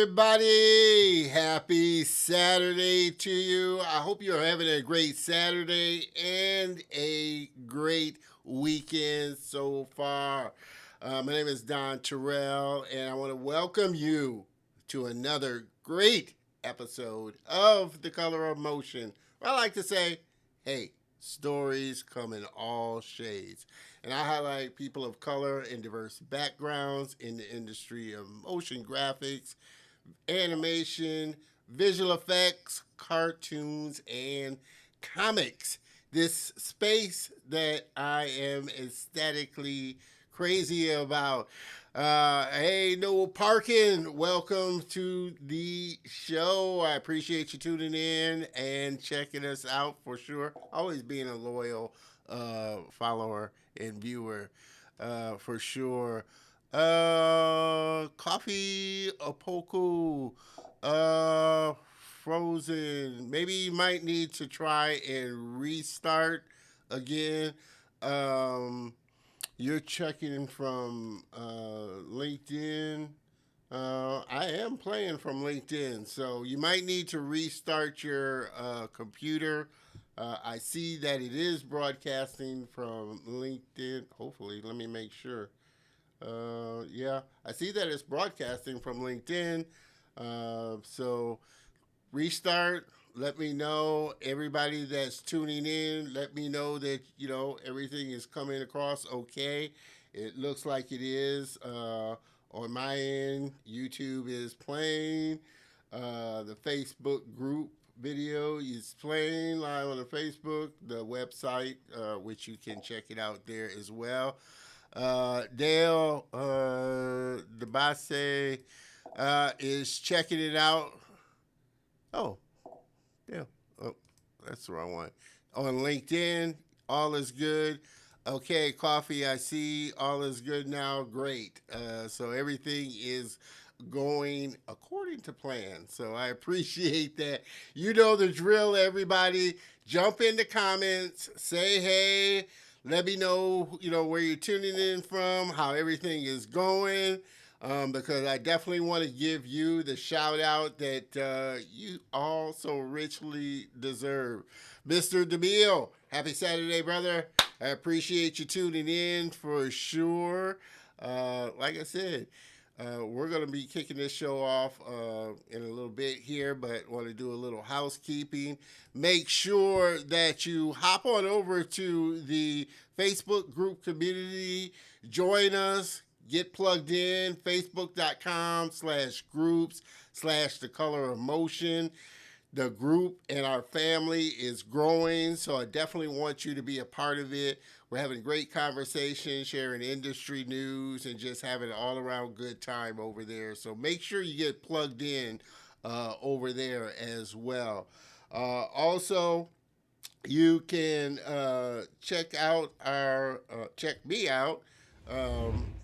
everybody. Happy Saturday to you. I hope you're having a great Saturday and a great weekend so far. My name is Don Terrell, and I want to welcome you to another great episode of The Color of Motion. I like to say, hey, stories come in all shades. And I highlight people of color and diverse backgrounds in the industry of motion graphics, animation, visual effects, cartoons, and comics. This space that I am aesthetically crazy about. Hey, no parking. Welcome to the show. I appreciate you tuning in and checking us out for sure. Always being a loyal follower and viewer for sure. Coffee Opoku, frozen. Maybe you might need to try and restart again. You're checking from LinkedIn. I am playing from LinkedIn, so you might need to restart your computer. I see that it is broadcasting from LinkedIn. Hopefully, let me make sure. Yeah, I see that it's broadcasting from LinkedIn. So restart. Let me know, everybody that's tuning in, let me know that, everything is coming across okay. It looks like it is. On my end, YouTube is playing. The Facebook group video is playing live on the Facebook, the website, which you can check it out there as well. Dale Debase is checking it out. Oh, yeah. Oh, that's the wrong one. On LinkedIn, all is good. Okay, Coffee, I see all is good now. Great. So everything is going according to plan. So I appreciate that. You know the drill, everybody. Jump in the comments, say hey, let me know, where you're tuning in from, how everything is going. Because I definitely want to give you the shout out that you all so richly deserve. Mr. DeMille, happy Saturday, brother. I appreciate you tuning in for sure. Like I said, we're going to be kicking this show off in a little bit here, but want to do a little housekeeping. Make sure that you hop on over to the Facebook group community. Join us. Get plugged in. Facebook.com/groups/The Color of Motion. The group and our family is growing, so I definitely want you to be a part of it. We're having great conversations, sharing industry news, and just having an all-around good time over there. So make sure you get plugged in over there as well. Also, you can check me out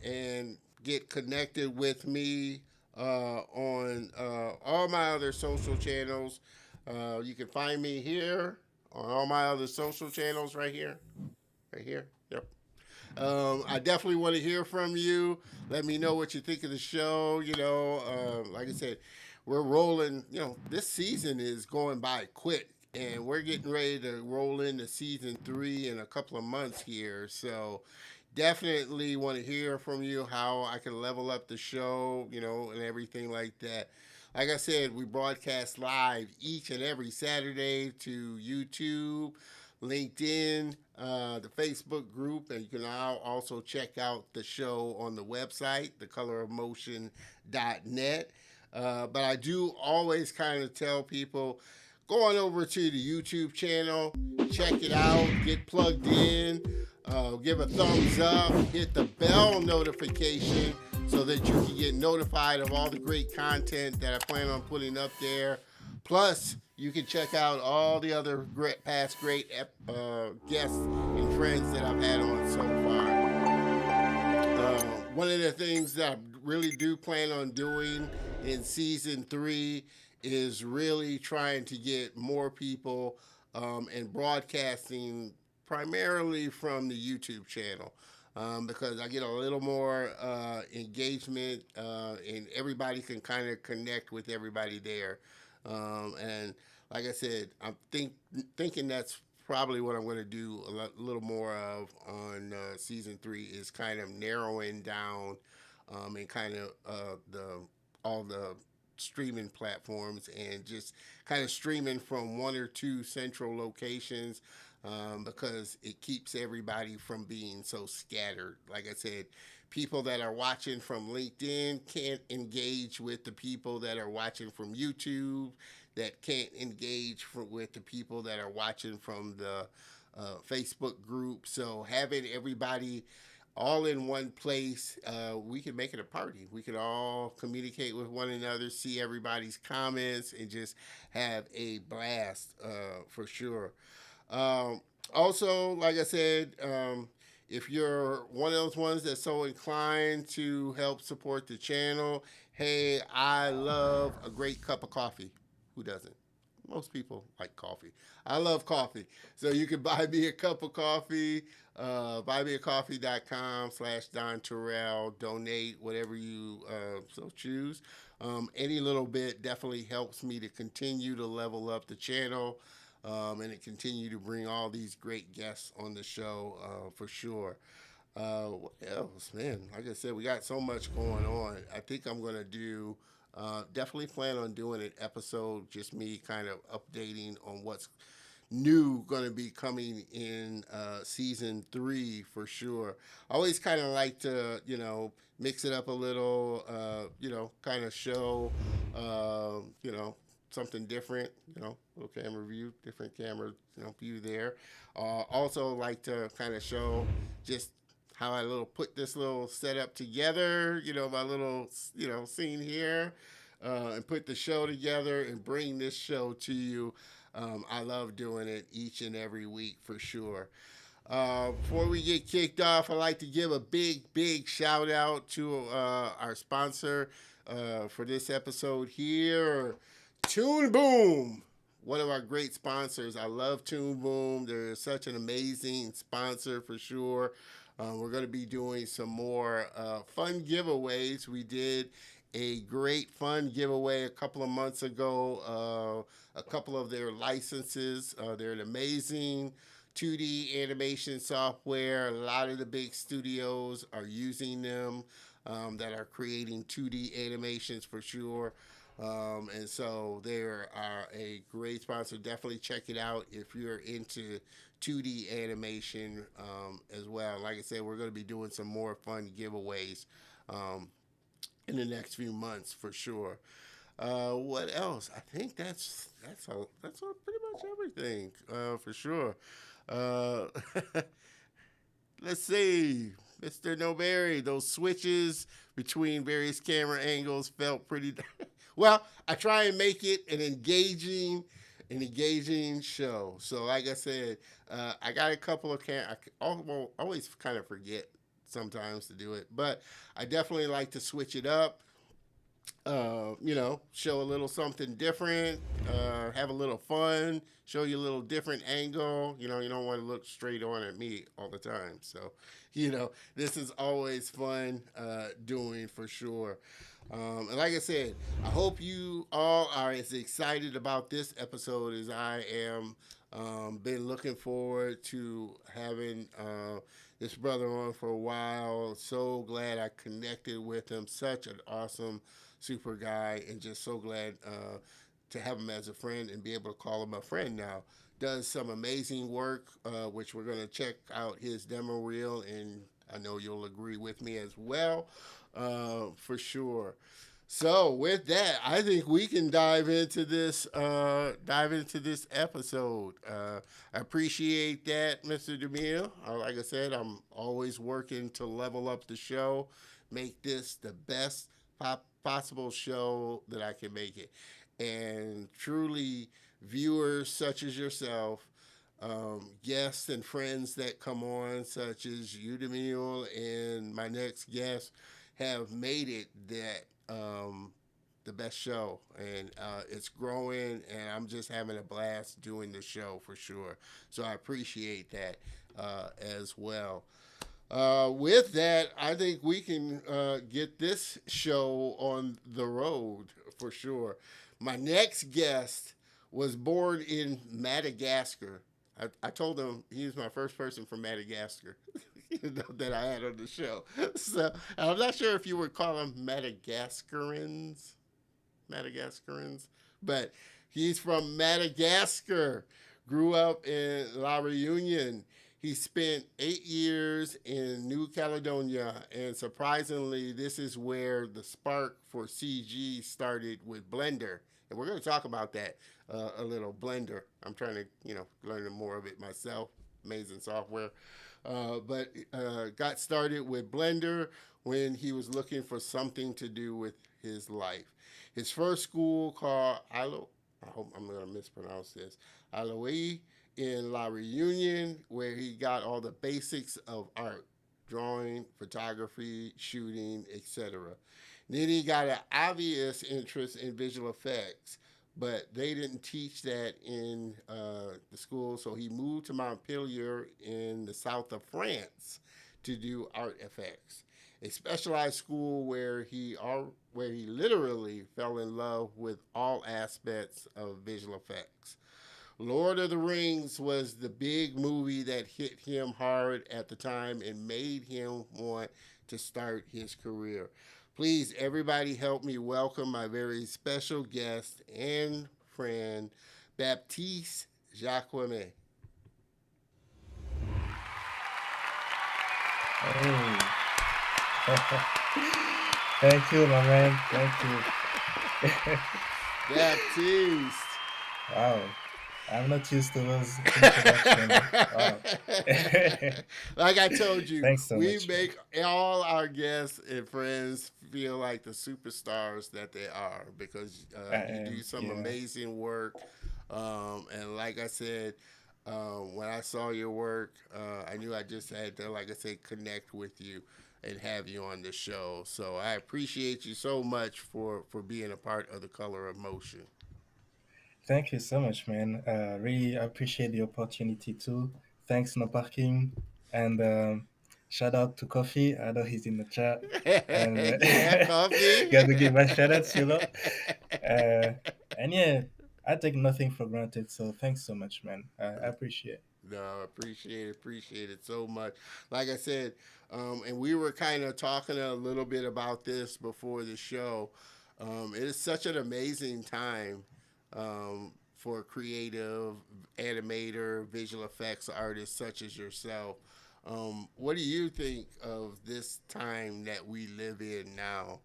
and get connected with me on all my other social channels. You can find me here on all my other social channels right here. Yep. I definitely want to hear from you. Let me know what you think of the show. Like I said, we're rolling. This season is going by quick, and we're getting ready to roll into season 3 in a couple of months here. So definitely want to hear from you how I can level up the show, and everything like that. Like I said, we broadcast live each and every Saturday to YouTube, LinkedIn, the Facebook group, and you can now also check out the show on the website, thecolorofmotion.net. But I do always kind of tell people, go on over to the YouTube channel, check it out, get plugged in, give a thumbs up, hit the bell notification so that you can get notified of all the great content that I plan on putting up there. Plus, you can check out all the other past great guests and friends that I've had on so far. One of the things that I really do plan on doing in season 3 is really trying to get more people and broadcasting primarily from the YouTube channel. because I get a little more engagement, and everybody can kind of connect with everybody there. And like I said, thinking that's probably what I'm going to do little more of on season 3 is kind of narrowing down and kind of the all the streaming platforms and just kind of streaming from one or two central locations, because it keeps everybody from being so scattered. Like I said, people that are watching from LinkedIn can't engage with the people that are watching from YouTube, that can't engage with the people that are watching from the Facebook group. So having everybody all in one place, we can make it a party. We can all communicate with one another, see everybody's comments, and just have a blast for sure. Um, Also, like I said, if you're one of those ones that's so inclined to help support the channel, hey, I love a great cup of coffee. Who doesn't? Most people like coffee. I love coffee. So you can buy me a cup of coffee, buymeacoffee.com/Don Terrell. Donate whatever you so choose. Any little bit definitely helps me to continue to level up the channel, and to continue to bring all these great guests on the show for sure. What else, man? Like I said, we got so much going on. I think I'm gonna do. Definitely plan on doing an episode, just me kind of updating on what's new going to be coming in season 3 for sure. I always kind of like to, mix it up a little, kind of show, something different, little camera view, different camera, view there. Also like to kind of show just how I put this little setup together, my little, scene here, and put the show together and bring this show to you. I love doing it each and every week for sure. Before we get kicked off, I'd like to give a big shout out to our sponsor for this episode here, Toon Boom. One of our great sponsors. I love Toon Boom. They're such an amazing sponsor for sure. We're going to be doing some more fun giveaways. We did a great fun giveaway a couple of months ago. A couple of their licenses. They're an amazing 2D animation software. A lot of the big studios are using them, that are creating 2D animations for sure. And so they are a great sponsor. Definitely check it out if you're into 2D animation as well. Like I said, we're going to be doing some more fun giveaways in the next few months for sure. What else? I think that's pretty much everything for sure. Uh, let's see, Mr. Noberry, those switches between various camera angles felt pretty. Well, I try and make it an engaging show. So, like I said, I got a couple of I always kind of forget sometimes to do it, but I definitely like to switch it up. Show a little something different, have a little fun, show you a little different angle. You don't want to look straight on at me all the time. So, this is always fun doing for sure. And like I said, I hope you all are as excited about this episode as I am. Been looking forward to having this brother on for a while. So glad I connected with him. Such an awesome, super guy, and just so glad to have him as a friend and be able to call him a friend now. Does some amazing work, which we're going to check out his demo reel, and I know you'll agree with me as well, for sure. So with that, I think we can dive into this episode. I appreciate that, Mr. DeMille. Like I said, I'm always working to level up the show, make this the best possible show that I can make it. And truly, viewers such as yourself, guests and friends that come on, such as you, DeMille, and my next guest, have made it that the best show, and it's growing, and I'm just having a blast doing the show for sure. So I appreciate that as well. With that, I think we can get this show on the road for sure. My next guest was born in Madagascar. I told him he was my first person from Madagascar that I had on the show. So I'm not sure if you would call them Madagascarans, but he's from Madagascar. Grew up in La Reunion. He spent 8 years in New Caledonia, and surprisingly, this is where the spark for CG started with Blender. And we're going to talk about that a little. Blender. I'm trying to, learn more of it myself. Amazing software. But got started with Blender when he was looking for something to do with his life. His first school called ILO, I hope I'm going to mispronounce this, ILOI in La Reunion, where he got all the basics of art, drawing, photography, shooting, etc. Then he got an obvious interest in visual effects, but they didn't teach that in the school, so he moved to Montpellier in the south of France to do ArtFx, a specialized school where he literally fell in love with all aspects of visual effects. Lord of the Rings was the big movie that hit him hard at the time and made him want to start his career. Please, everybody, help me welcome my very special guest and friend, Baptiste Jaquemet. Oh, thank you, my man. Thank you. Baptiste. Wow, I'm not used to those introduction. Wow. Like I told you, Thanks so we much, man. make all our guests and friends feel like the superstars that they are because you do some Yeah, amazing work. And like I said, when I saw your work, I knew I just had to, like I said, connect with you and have you on the show. So I appreciate you so much for being a part of the Color of Motion. thank you so much, man. Really appreciate the opportunity too. Thanks, no parking, and shout out to Coffee. I know he's in the chat, and Yeah, coffee. got to give my shout outs, Uh, and yeah, I take nothing for granted. So thanks so much, man. I appreciate. No, appreciate it so much. Like I said, and we were kind of talking a little bit about this before the show. It is such an amazing time for creative animator, visual effects artists such as yourself. What do you think of this time that we live in now?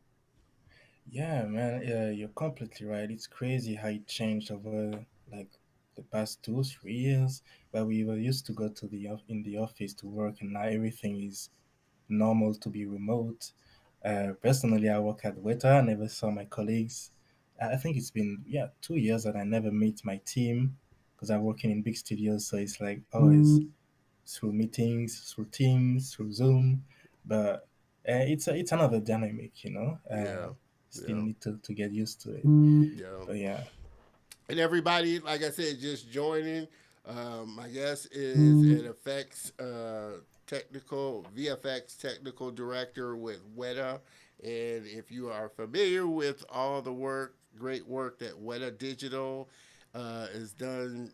Yeah, man, you're completely right. It's crazy how it changed over like the past 2 3 years. Where we were used to go to in the office to work, and now everything is normal to be remote. Personally, I work at Weta. I never saw my colleagues. I think it's been, yeah, 2 years that I never meet my team because I'm working in big studios. So it's like always through meetings, through Teams, through Zoom. But it's another dynamic, Yeah, Still yeah, need to get used to it. yeah. But yeah, And everybody, like I said, just joining. My guest is an effects technical VFX technical director with Weta, and if you are familiar with all the work, great work that Weta Digital has done,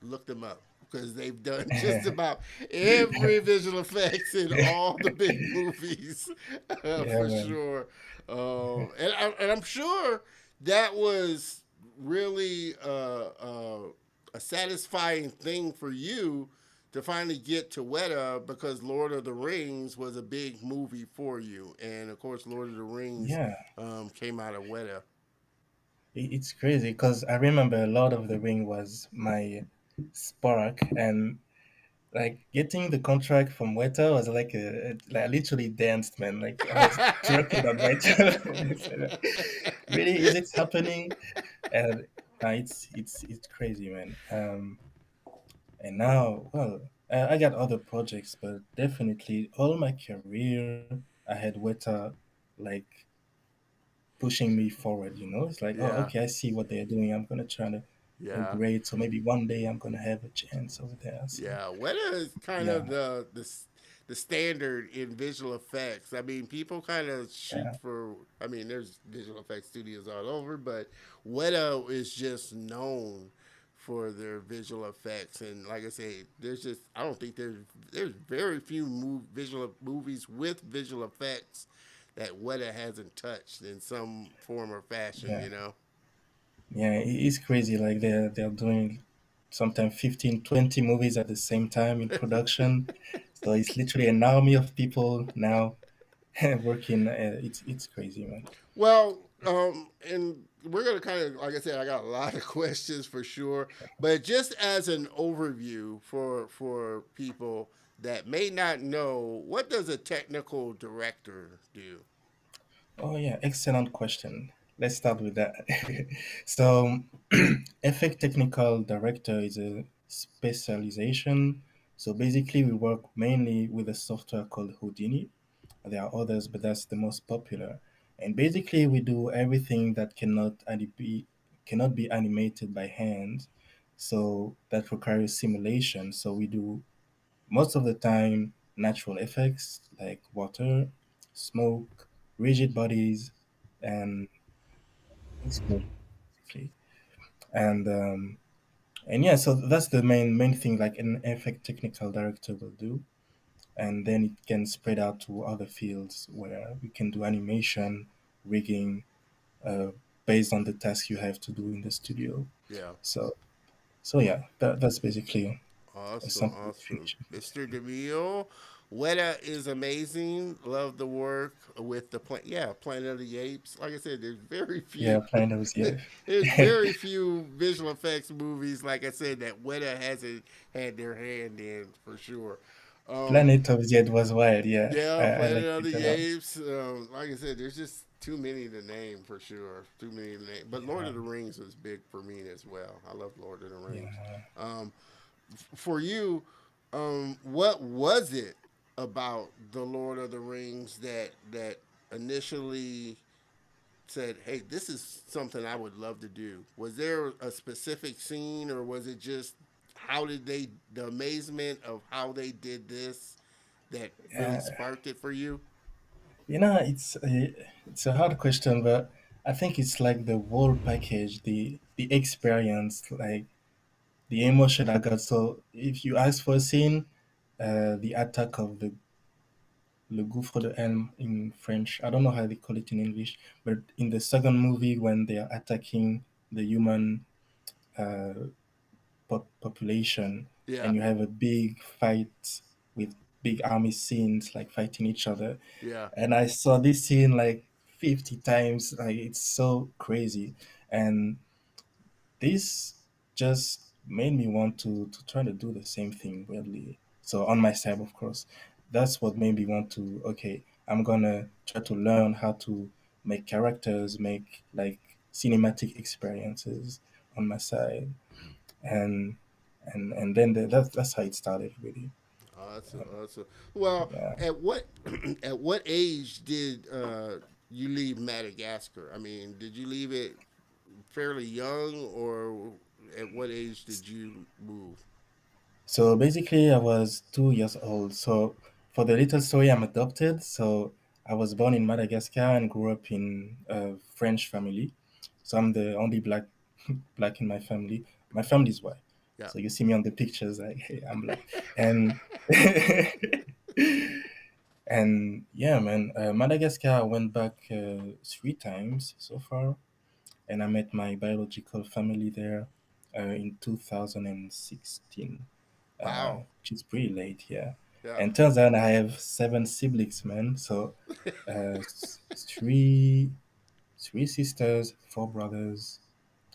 look them up because they've done just about every visual effects in all the big movies yeah, for man. sure. And I'm sure that was really a satisfying thing for you to finally get to Weta because Lord of the Rings was a big movie for you, and of course, Lord of the Rings Yeah, came out of Weta. it's crazy because I remember a lot of the ring was my spark, and like getting the contract from Weta was like like I literally danced, man. Like I was twerking on my telephone. It's like, really, is it happening? And it's crazy, man. And now, well, I got other projects, but definitely all my career, I had Weta like pushing me forward. It's like, oh, Yeah, okay, I see what they're doing. I'm gonna try to yeah. upgrade, so maybe one day I'm gonna have a chance over there. So Yeah, Weta is kind yeah, of the standard in visual effects. I mean, people kind of shoot yeah, for. I mean, there's visual effects studios all over, but Weta is just known for their visual effects. And like I say, there's just I don't think there's very few visual movies with visual effects that Weta hasn't touched in some form or fashion. yeah, You know. yeah. It's crazy. Like they're doing sometimes 15, 20 movies at the same time in production. So it's literally an army of people now working. It's crazy, man. Well, and we're gonna kind of, like I said, I got a lot of questions for sure, but just as an overview for people that may not know, what does a technical director do? Oh yeah, excellent question. Let's start with that. So, effect technical director is a specialization. So basically, we work mainly with a software called Houdini. There are others, but that's the most popular. And basically, we do everything that cannot be animated by hand. So that requires simulation. So we do most of the time natural effects like water, smoke, rigid bodies, and explosions, basically. And yeah, so that's the main thing like an effect technical director will do. And then it can spread out to other fields where we can do animation, rigging, uh, based on the task you have to do in the studio. Yeah. So so yeah, that's basically a Awesome, simple awesome. definition. Mr. DeMille, Weta is amazing. Love the work with the yeah, Planet of the Apes. Like I said, there's very Yeah, few Planet of the there's Earth. very few visual effects movies, like I said, that Weta hasn't had their hand in for sure. Um, Planet of the Earth was wild. Yeah, yeah, I Planet liked of it a the lot. Apes. Like I said, there's just too many to name for sure. Too many to name. But Lord Yeah, of the Rings was big for me as well. I love Lord of the Rings. yeah. Um, for you, what was it about the Lord of the Rings that initially said, "Hey, this is something I would love to do"? Was there a specific scene, or was it just how did they the amazement of how they did this that really Uh, sparked it for you? it's a hard question, but I think it's like the whole package, the experience, like the emotion I got. So if you ask for a scene, the attack of the Le Gouffre de Helm in French, I don't know how they call it in English, but in the second movie when they are attacking the human uh, population, Yeah, and you have a big fight with big army scenes like fighting each other, yeah. and I saw this scene like 50 times. Like it's so crazy, and this just made me want to try to do the same thing. Weirdly, so on my side, of course, that's what made me want to. Okay, I'm gonna try to learn how to make characters, make like cinematic experiences on my side, and and then that's how it started, really. Awesome, awesome. Well, Yeah. at what at what age did you leave Madagascar? I mean, did you leave it fairly young, or at what age did you move? So basically, I was 2 years old. So for the little story, I'm adopted. So I was born in Madagascar and grew up in a French family. So I'm the only black in my family. My family is white. Yeah. So you see me on the pictures, like hey, I'm black. And and yeah, man, Madagascar. I went back 3 times so far, and I met my biological family there in 2016, Wow. which is pretty late, yeah. Yeah. And turns out I have 7 siblings, man. So uh, s- three three sisters, 4 brothers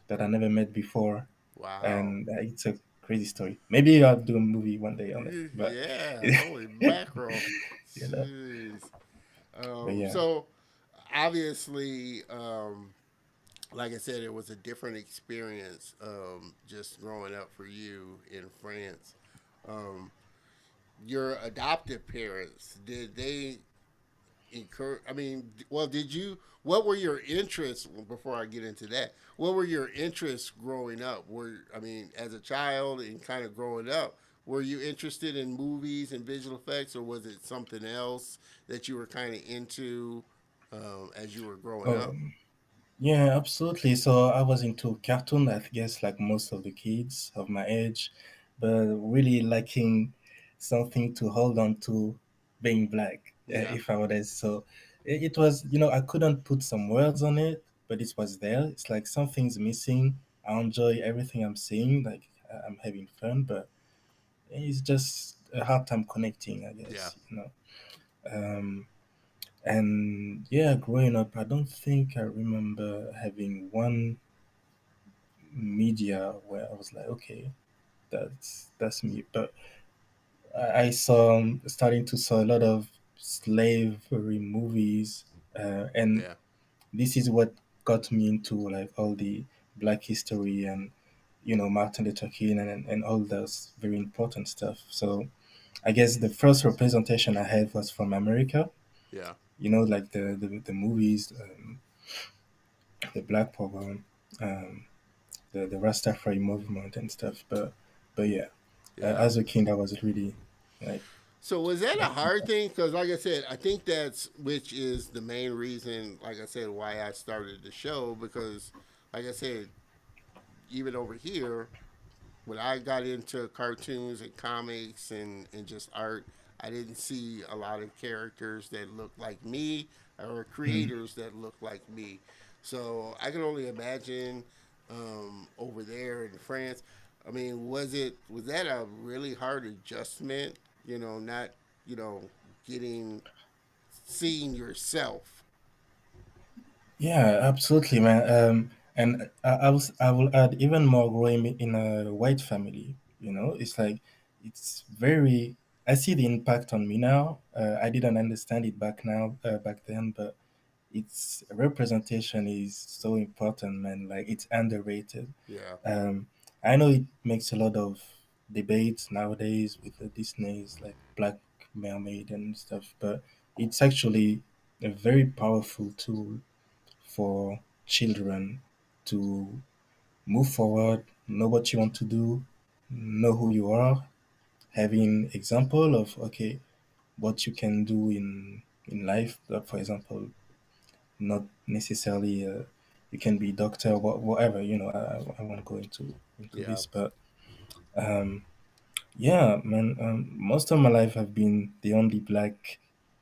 that I never met before, Wow. and it's a crazy story. Maybe I'll do a movie one day on it, but Yeah. Holy mackerel. you know, Jeez. but yeah. So obviously, like I said, it was a different experience just growing up for you in France. Um, your adoptive parents, did they encourage? I mean, well, did you? What were your interests before I get into that? What were your interests growing up? Were I mean, as a child and kind of growing up, were you interested in movies and visual effects, or was it something else that you were kind of into as you were growing Oh, up? yeah, absolutely. So I was into cartoon, I guess, like most of the kids of my age, but really liking something to hold on to being black, Yeah, if I were so it was, I couldn't put some words on it, but it was there. It's like something's missing. I enjoy everything I'm seeing, like I'm having fun, but it's just a hard time connecting, I yeah, guess. Um, and yeah, growing up, I don't think I remember having one media where I was like, okay, that's me. But I saw starting to saw a lot of slavery movies, and yeah, this is what got me into like all the Black history and Martin Luther King and all those very important stuff. So I guess the first representation I had was from America. yeah, Like the movies, the Black Power, um, the Rastafari movement and stuff. But yeah, yeah. as a kid, I was really like So was that a like hard thing? Because, like I said, I think that's which is the main reason, like I said, why I started the show. Because, like I said, even over here, when I got into cartoons and comics and just art, I didn't see a lot of characters that looked like me or mm, creators that looked like me. So I can only imagine over there in France. I mean, was that a really hard adjustment? Not you know getting seeing yourself. yeah, absolutely, man. And I will add even more growing in a white family. It's like it's very. I see the impact on me now. I didn't understand it back then, but its representation is so important, man. Like it's underrated. Yeah, Um, I know it makes a lot of debates nowadays with the Disney's like Black Mermaid and stuff, but it's actually a very powerful tool for children to move forward, know what you want to do, know who you are, having example of okay what you can do in life. For example, not necessarily you can be doctor, whatever. I won't go into yeah, this, but yeah, man. Most of my life I've been the only black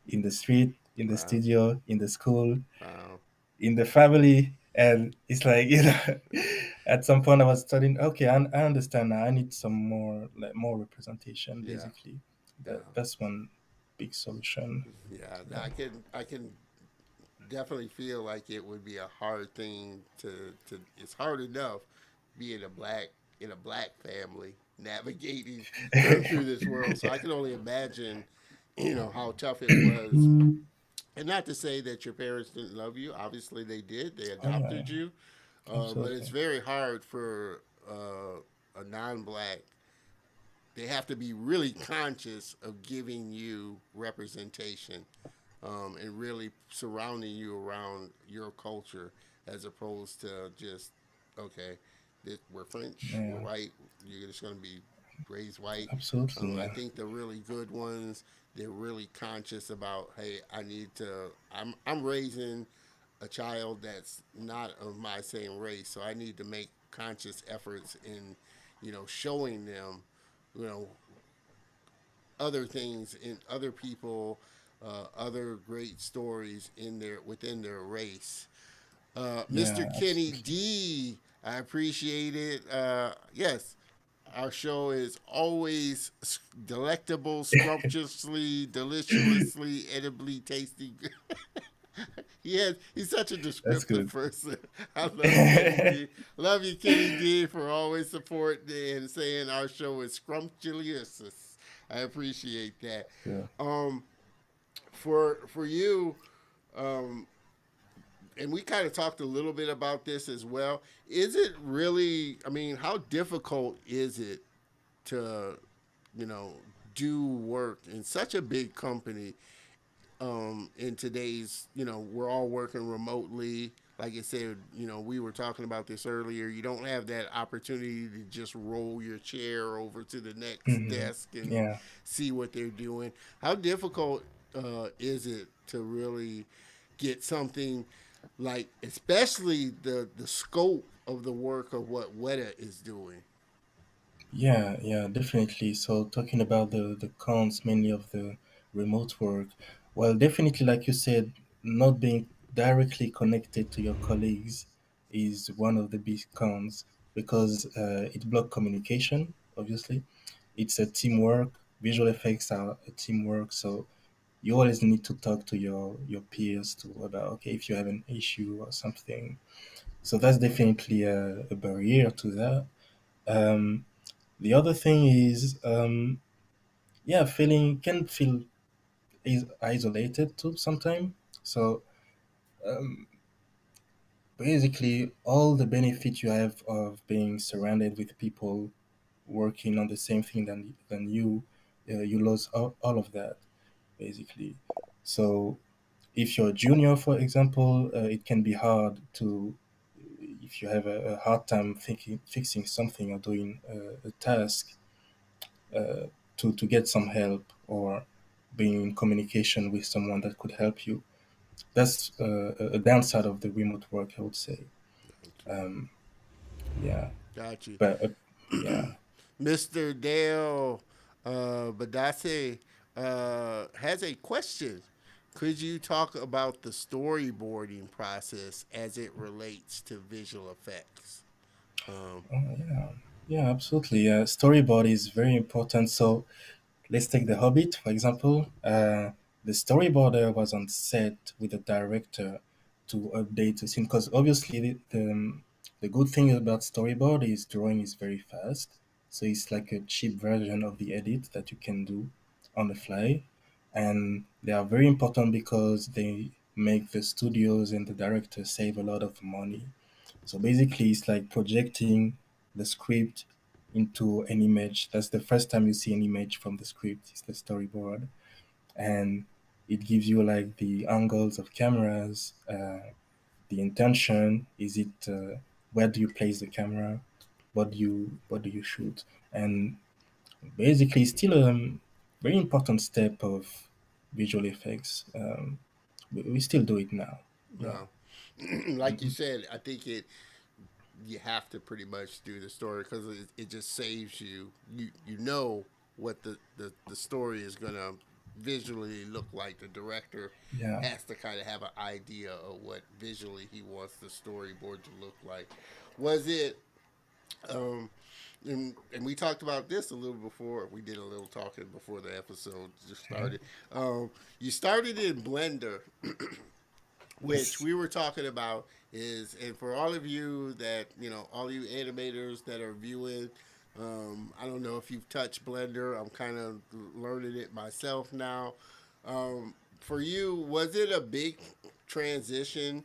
in the street, in the wow, studio, in the school, wow, in the family, and it's like at some point I was studying. Okay, I understand now. I need some more like more representation. yeah, Basically, yeah, that's one big solution. yeah. Yeah, I can definitely feel like it would be a hard thing to. It's hard enough being in a black family navigating through this world. So I can only imagine, how tough it was. And not to say that your parents didn't love you. Obviously, they did. They oh yeah, adopted you. But it's absolutely. very hard for a non-black. They have to be really conscious of giving you representation and really surrounding you around your culture as opposed to just okay, we're French, we're Yeah, white, you're just going to be raised white. absolutely. I Yeah, think the really good ones, they're really conscious about, hey, I need to. I'm raising a child that's not of my same race, so I need to make conscious efforts in, showing them, you know, other things in other people, other great stories in their within their race. Mr. yeah, Kenny absolutely. D, I appreciate it. Yes, our show is always delectable, scrumptiously, deliciously, edibly tasty. He's such a That's descriptive good. person. I love Kenny D. Love you, Kenny D, for always supporting and saying our show is scrumptious. I appreciate that. Yeah, Um, for you, um, and we kind of talked a little bit about this as well. Is it really? I mean, how difficult is it to, you know, do work in such a big company in today's, we're all working remotely. like I said, we were talking about this earlier. You don't have that opportunity to just roll your chair over to the next Hmm. desk and Yeah. see what they're doing. How difficult is it to really get something like, especially the scope of the work of what Weta is doing? Yeah, yeah, definitely. So talking about the cons mainly of the remote work, well, definitely, like you said, not being directly connected to your colleagues is one of the big cons because it blocks communication. Obviously, it's a teamwork. Visual effects are a teamwork, so you always need to talk to your peers to about okay if you have an issue or something. So that's definitely a barrier to that. Um, the other thing is, yeah, feeling can feel isolated too sometimes. So basically, all the benefit you have of being surrounded with people working on the same thing than you, you lose all of that basically. So if you're a junior, for example, it can be hard to if you have a hard time thinking fixing something or doing a task to get some help or being in communication with someone that could help you. That's a downside of the remote work, I would say. Um, yeah, Got you. but yeah, Mr. Dale Badase has a question. Could you talk about the storyboarding process as it relates to visual effects? Um, yeah, yeah, absolutely. Storyboard is very important. So let's take The Hobbit, for example. The storyboarder was on set with the director to update the scene because obviously the good thing about storyboard is drawing is very fast. So it's like a cheap version of the edit that you can do on the fly. And they are very important because they make the studios and the director save a lot of money. So basically, it's like projecting the script into an image. That's the first time you see an image from the script. It's the storyboard, and it gives you like the angles of cameras, the intention. Is it where do you place the camera? What do you shoot? And basically, it's still a very important step of visual effects. We still do it now. Yeah. no. Like you said, I think you have to pretty much do the story because it just saves you. You know what the story is gonna visually look like. The director Yeah. has to kind of have an idea of what visually he wants the storyboard to look like. Was it um, and we talked about this a little before. We did a little talking before the episode just Okay. started. You started in Blender, which Yes. we were talking about is, and for all of you that, all you animators that are viewing, I don't know if you've touched Blender. I'm kind of learning it myself now. For you, was it a big transition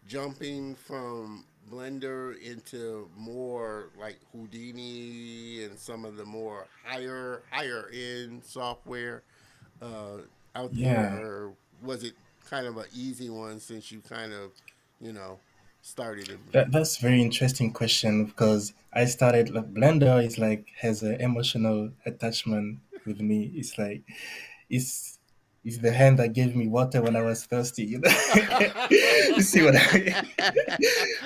jumping from Blender into more like Houdini and some of the more higher end software uh, out there, Yeah. or was it kind of an easy one since you kind of, you know, started in? That's very interesting question because I started like Blender is like has an emotional attachment with me. It's like it's it's the hand that gave me water when I was thirsty. You know, you see what I mean?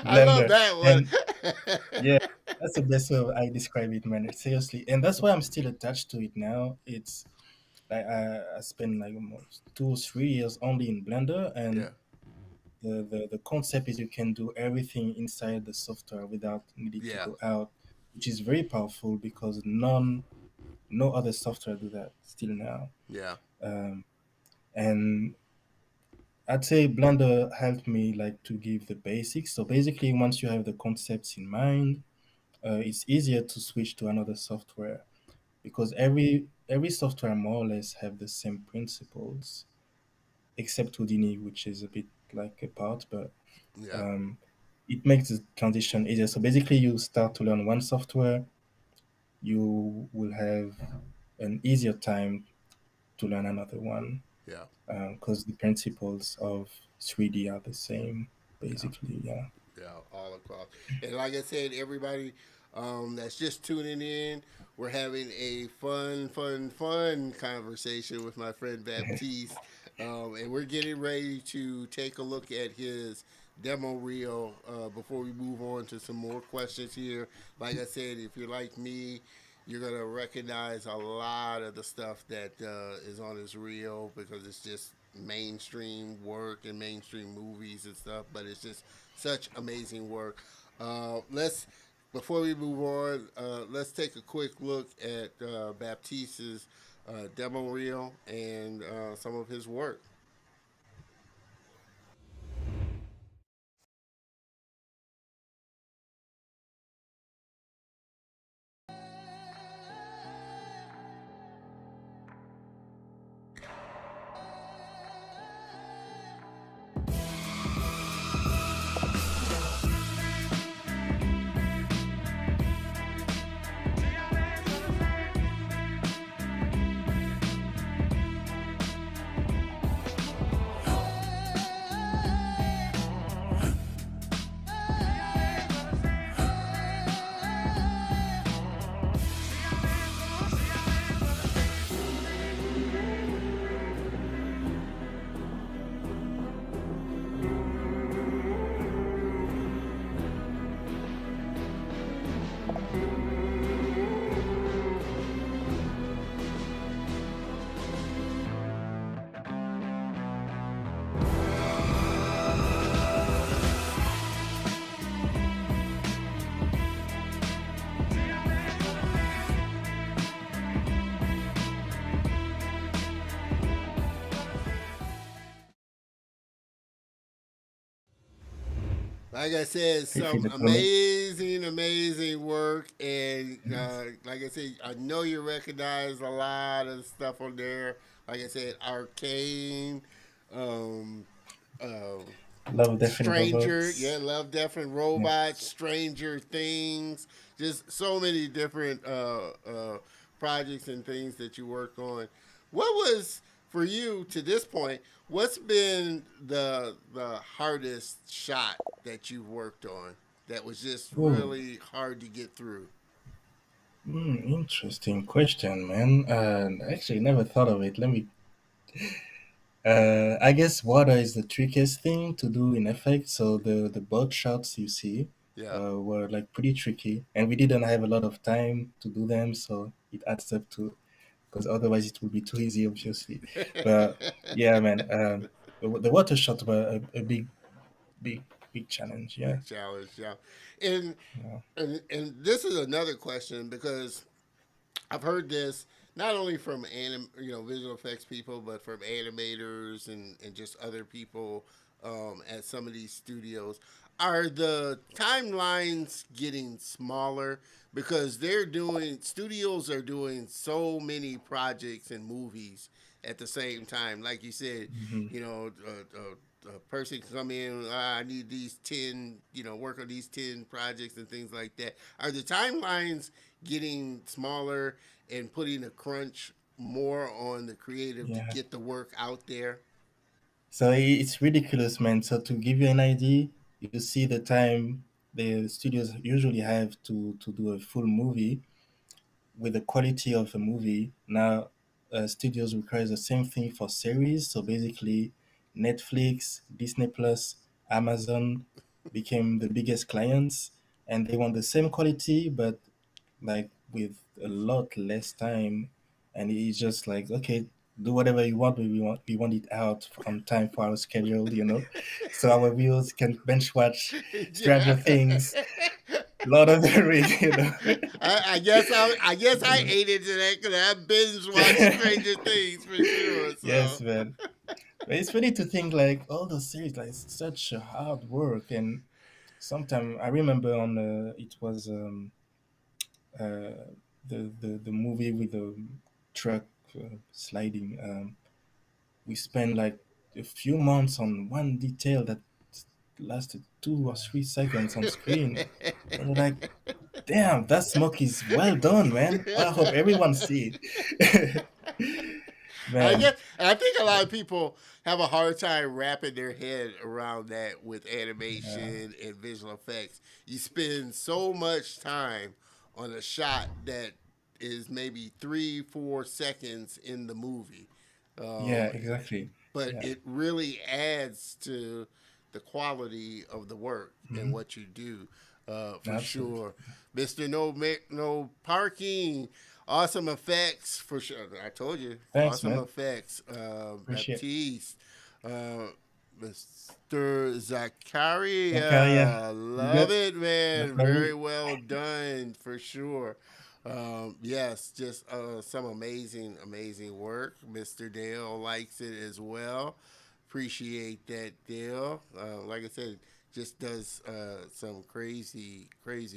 I love Blender that and one. yeah, that's the best way I describe it, man. Seriously, and that's why I'm still attached to it now. It's like I spent like almost 2 or 3 years only in Blender and Yeah, the concept is you can do everything inside the software without needing to yeah, go out, which is very powerful because no other software do that still now. yeah, Um, and I'd say Blender helped me like to give the basics. So basically, once you have the concepts in mind, it's easier to switch to another software because every software more or less have the same principles, except Houdini, which is a bit like apart, but yeah, um, it makes the transition easier. So basically, you start to learn one software, you will have an easier time to learn another one yeah. because the principles of 3D are the same. Yeah. basically. Yeah. Yeah, all across. And like I said, everybody that's just tuning in, we're having a fun conversation with my friend Baptiste. And we're getting ready to take a look at his demo reel before we move on to some more questions here. Like I said, if you're like me, you're going to recognize a lot of the stuff that is on his reel because it's just mainstream work and mainstream movies and stuff, but it's just such amazing work. Let's before we move on, let's take a quick look at Baptiste's demo reel and some of his work. Like I said, Feel free some to tell me. amazing work, and like I said, I know you recognize a lot of stuff on there. Like I said, Arcane, um, uh, Love Death and Stranger, yeah, Robots. Love, Death, and Yeah. Robots, Stranger Things, just so many different projects and things that you worked on. What was for you to this point? What's been the hardest shot that you've worked on that was just Oh, really hard to get through? interesting question, man. I actually never thought of it. Let me. I guess water is the trickiest thing to do in effect. So the boat shots you see Yeah. were like pretty tricky, and we didn't have a lot of time to do them, so it adds up to because otherwise it would be too easy, obviously. But yeah, man, the water shots were a big, big challenge. Yeah. Big challenge, yeah. And Yeah. and this is another question because I've heard this not only from visual effects people, but from animators and just other people at some of these studios. Are the timelines getting smaller because studios are doing so many projects and movies at the same time? Like you said, Mhm. you know, a person can come in. I need these 10. Work on these 10 projects and things like that. Are the timelines getting smaller and putting a crunch more on the creative to Yeah. get the work out there? So it's ridiculous, man. So to give you an idea, you see the time the studios usually have to do a full movie with the quality of a movie. Now, studios requires the same thing for series. So basically, Netflix, Disney Plus, Amazon became the biggest clients, and they want the same quality, but like with a lot less time. And it's just like, okay, do whatever you want, but we want it out on time for our schedule, so our viewers can bench watch Yeah. Stranger Things, Lord of the Rings, I guess I ate into that because I binge watched Stranger Things for sure. Yes, So man. But it's funny to think like all those series, like it's such a hard work. And sometimes I remember on it was uh, the movie with the truck sliding. We spent like a few months on one detail that lasted 2 or 3 seconds on screen, and you're like, "Damn, that smoke is well done, man. I hope everyone see it." I man. guess I think a lot of people have a hard time wrapping their head around that with Yeah, animation and visual effects. You spend so much time on a shot that is maybe 3, 4 seconds in the movie, yeah, um, exactly. but Yeah. it really adds to the quality of the work and Hmm. what you do, for Absolutely. sure. Mister No Parking, awesome effects for sure. I told you, Thanks, awesome man. effects. Appreciate. Baptiste, uh, Mr. Zakaria, Zakaria, you love good? it, man. Very Zachary. well done for sure. Yes, just some amazing work. Mr. Dale likes it as well. Appreciate that, Dale. Like I said, just does some crazy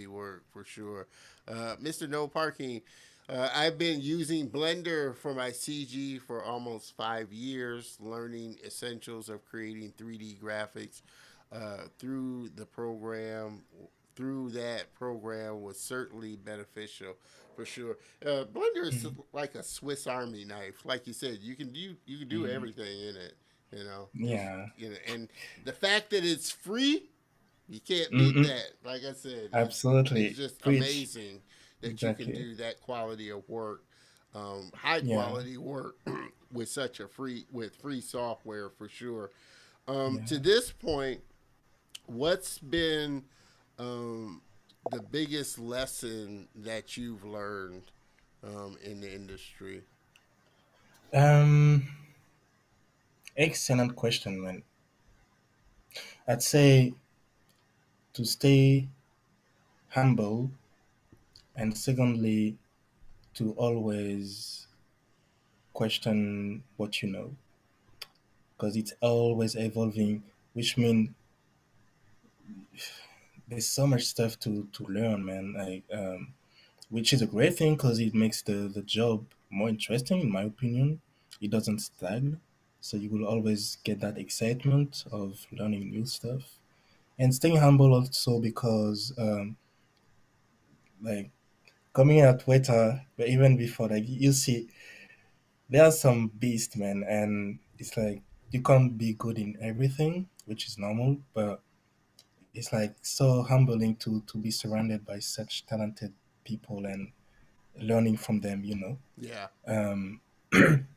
work for sure. Mr. No Parking. I've been using Blender for my CG for almost 5 years, learning essentials of creating 3D graphics through the program. Through that program was certainly beneficial for sure. Blender is Mm, like a Swiss Army knife, like you said. You can do mm, everything in it. You know, just yeah. and the fact that it's free, you can't beat Mm-mm. that. Like I said, it's Absolutely. just Preach. amazing that you can Exactly. do that quality of work, high Yeah. quality work with such a free software for sure. To Yeah. this point, what's been um, the biggest lesson that you've learned in the industry? Um, Excellent question, man. I'd say to stay humble, and secondly, to always question what you know, because it's always evolving, which means there's so much stuff to learn, man. Which is a great thing because it makes the job more interesting, in my opinion. It doesn't stagnate, so you will always get that excitement of learning new stuff and staying humble also because like coming at Weta, but even before, like you see, there are some beasts, man, and it's like you can't be good in everything, which is normal, but it's like so humbling to be surrounded by such talented people and learning from them, you know. Yeah. Um,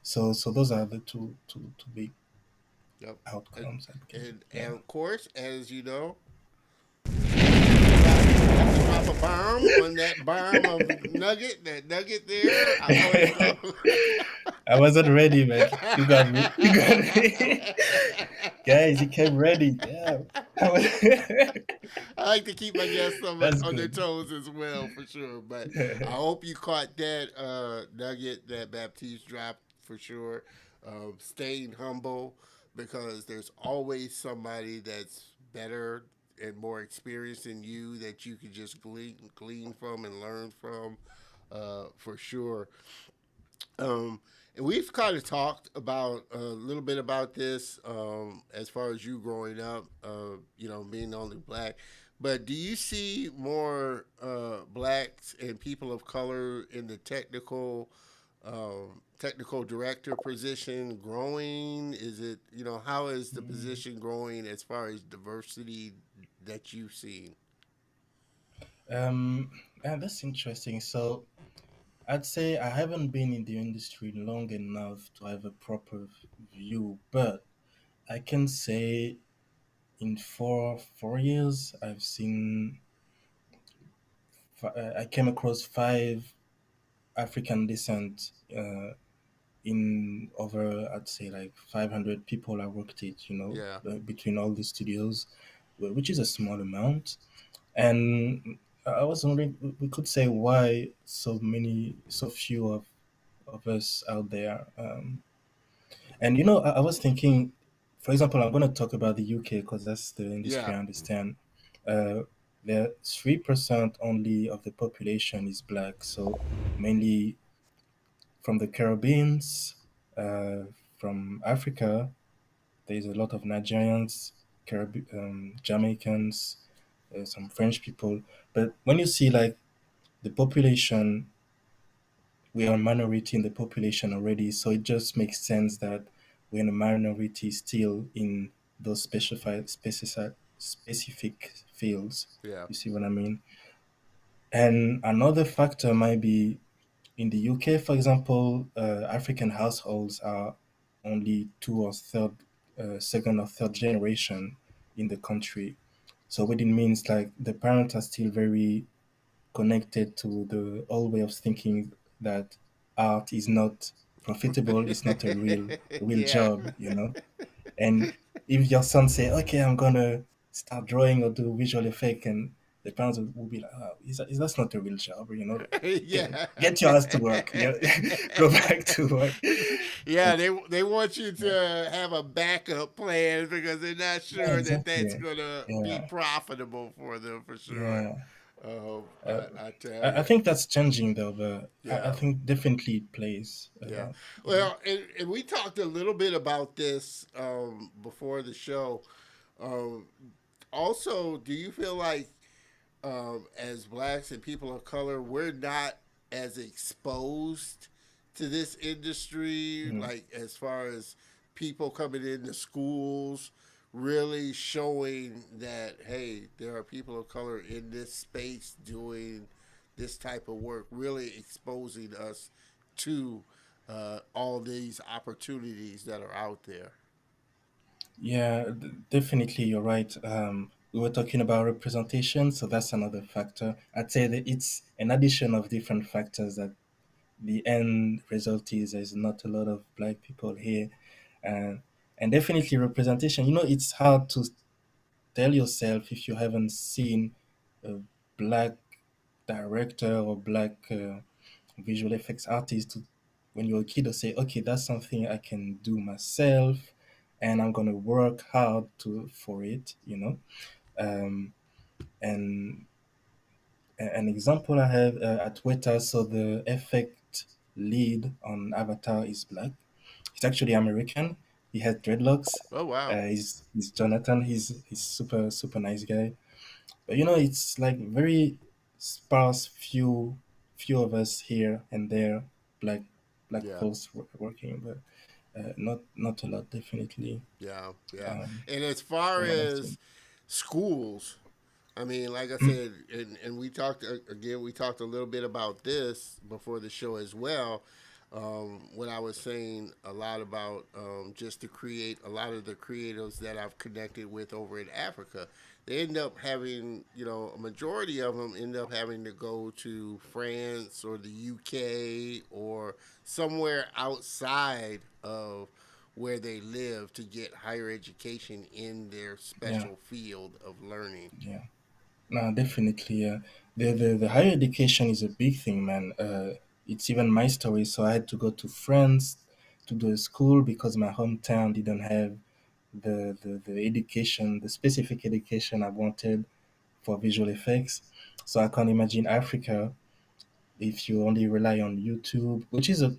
so those are the two big Yep. And, outcomes I can. and Yeah. of course, as you know, you got to drop a bomb on that bomb of nugget, that nugget there. I always love. I wasn't ready, man. You got me. You got me. Guys, you came ready. Yeah. I was- I like to keep my guests That's on their good. toes as well, for sure. But I hope you caught that nugget that Baptiste dropped for sure. Staying humble because there's always somebody that's better and more experienced than you that you can just glean from and learn from, for sure. And we've kind of talked about a little bit about this as far as you growing up, being only black. But do you see more blacks and people of color in the technical director position growing? Is it, how is the position growing as far as diversity that you've seen? Yeah, that's interesting. So I'd say I haven't been in the industry long enough to have a proper view, but I can say in four years I've seen I came across five African descent in over I'd say like 500 people I worked it, Yeah, between all the studios, which is a small amount. And I was wondering, we could say why so few of us out there. And I was thinking, for example, I'm going to talk about the UK because that's the industry yeah, I understand. Uh, there 3% only of the population is black, so mainly from the Caribbeans, from Africa. There's a lot of Nigerians, Jamaicans, some French people. But when you see like the population we are a minority in the population already, so it just makes sense that we're in a minority still in those specific fields. Yeah. You see what I mean? And another factor might be in the UK, for example, African households are only second or third generation in the country. So what it means, like the parents are still very connected to the old way of thinking that art is not profitable, it's not a real Yeah. job, you know. And if your son say, "Okay, I'm gonna start drawing or do visual effect," and the parents will be like, "Oh, is that's not a real job, you know? Yeah. Get your ass to work, you know? Go back to work." Yeah, But they want you yeah, to have a backup plan because they're not yeah, sure that that's exactly. gonna be Yeah, profitable for them for sure. yeah. Uh, I tell I you, think that's changing though, but I yeah. think definitely it plays a Yeah. lot. You know? Well, and we talked a little bit about this before the show. Um, Also, do you feel like as blacks and people of color, we're not as exposed to this industry, Mm. like as far as people coming into schools, really showing that, hey, there are people of color in this space doing this type of work, really exposing us to all these opportunities that are out there. Yeah, definitely, you're right. We were talking about representation, so that's another factor. I'd say that it's an addition of different factors that the end result is there's not a lot of black people here, and and definitely representation. You know, it's hard to tell yourself if you haven't seen a black director or black visual effects artist to, when you're a kid, to say, okay, that's something I can do myself, and I'm gonna work hard to for it. You know, um, and an example I have at Weta, so the effect lead on Avatar is black. He's actually American. He has dreadlocks. Oh wow. He's Jonathan. He's super nice guy. But you know, it's like very sparse. Few of us here and there, black Yeah. folks working, but not a lot. Definitely, Yeah. Yeah. um, And as far from what I've seen. as schools, I mean, like I said, and we talked again. We talked a little bit about this before the show as well. When I was saying a lot about just to create a lot of the creatives that I've connected with over in Africa, they end up having, a majority of them end up having to go to France or the UK or somewhere outside of where they live to get higher education in their Yeah, special field of learning. yeah. No, definitely. The higher education is a big thing, man. It's even my story. So I had to go to France to do a school because my hometown didn't have the education, the specific education I wanted for visual effects. So I can't imagine Africa if you only rely on YouTube, which is a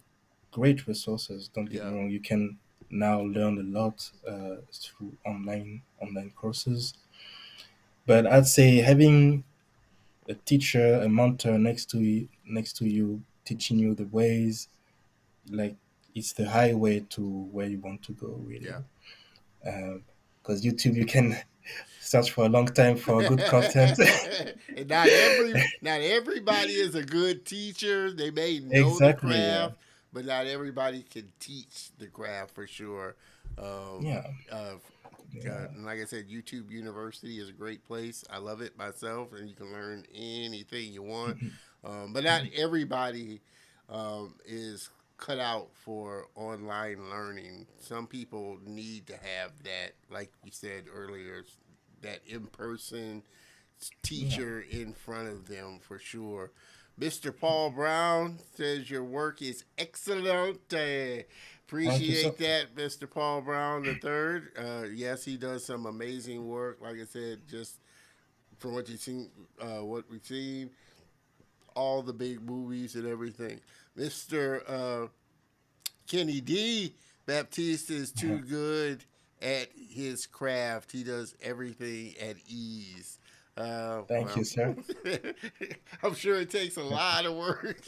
great resources. Don't get me Yeah, wrong. You can now learn a lot through online courses. But I'd say having a teacher, a mentor next to you, teaching you the ways, like it's the highway to where you want to go, really. yeah. Because YouTube, you can search for a long time for good content. And not everybody is a good teacher. They may know the Exactly. Yeah. craft, but not everybody can teach the craft for sure. Um, Yeah. uh, Yeah. and like I said, YouTube University is a great place. I love it myself, and you can learn anything you want. But not everybody is cut out for online learning. Some people need to have that, like you said earlier, that in person Yeah. teacher in front of them for sure. Mr. Paul Brown says your work is excellent. Thank you, sir. Appreciate that, Mr. Paul Brown the third. Yes, he does some amazing work. Like I said, just from what you've seen, what we've seen, all the big movies and everything. Mr. Kenny D. Baptiste is Uh-huh. too good at his craft. He does everything at ease. Thank you, Well, sir. I'm sure it takes a lot of work.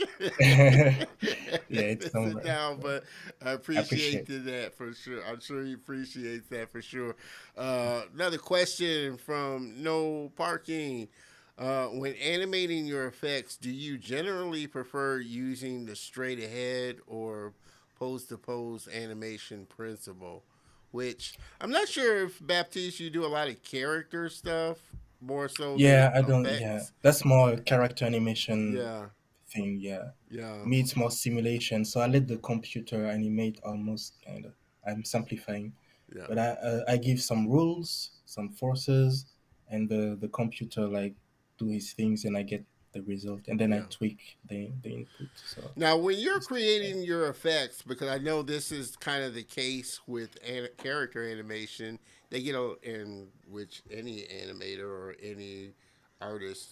Yeah, it's Sit somewhere. down, but I I appreciate. appreciate that for sure. I'm sure he appreciates that for sure. Another question from No Parking. When animating your effects, do you generally prefer using the straight ahead or pose to pose animation principle? Which I'm not sure if Baptiste, you do a lot of character stuff more so than Yeah, I don't. Yeah, effects. that's more a character animation Yeah, thing. Yeah, yeah, me it's more simulation. So I let the computer animate almost kind of. I'm simplifying, yeah, but I give some rules, some forces, and the computer like do his things, and I get the result, and then I yeah. tweak the input. So Now, when you're it's creating your effects, because I know this is kind of the case with character animation, they get a, in which any animator or any artist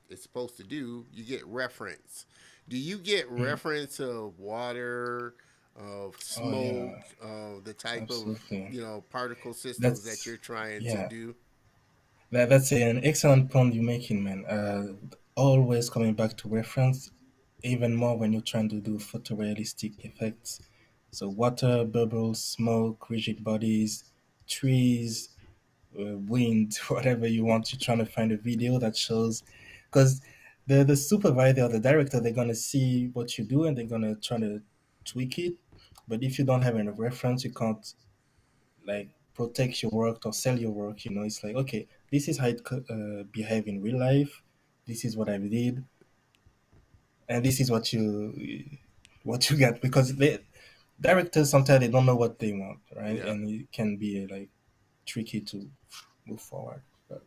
is supposed to do, you get reference. Do you get mm, reference of water, of oh smoke, yeah, of the type of absolutely. particle systems that That's you're trying to yeah. do? That's an excellent point you're making, man. Always coming back to reference, even more when you're trying to do photorealistic effects. So water, bubbles, smoke, rigid bodies, trees, wind, whatever you want. You're trying to find a video that shows, because the supervisor or the director, they're gonna see what you do and they're gonna try to tweak it. But if you don't have any reference, you can't like protect your work or sell your work. It's like, okay, this is how it could behave in real life. This is what I did, and this is what you get, because the directors sometimes they don't know what they want, right? Yeah, And it can be like tricky to move forward. But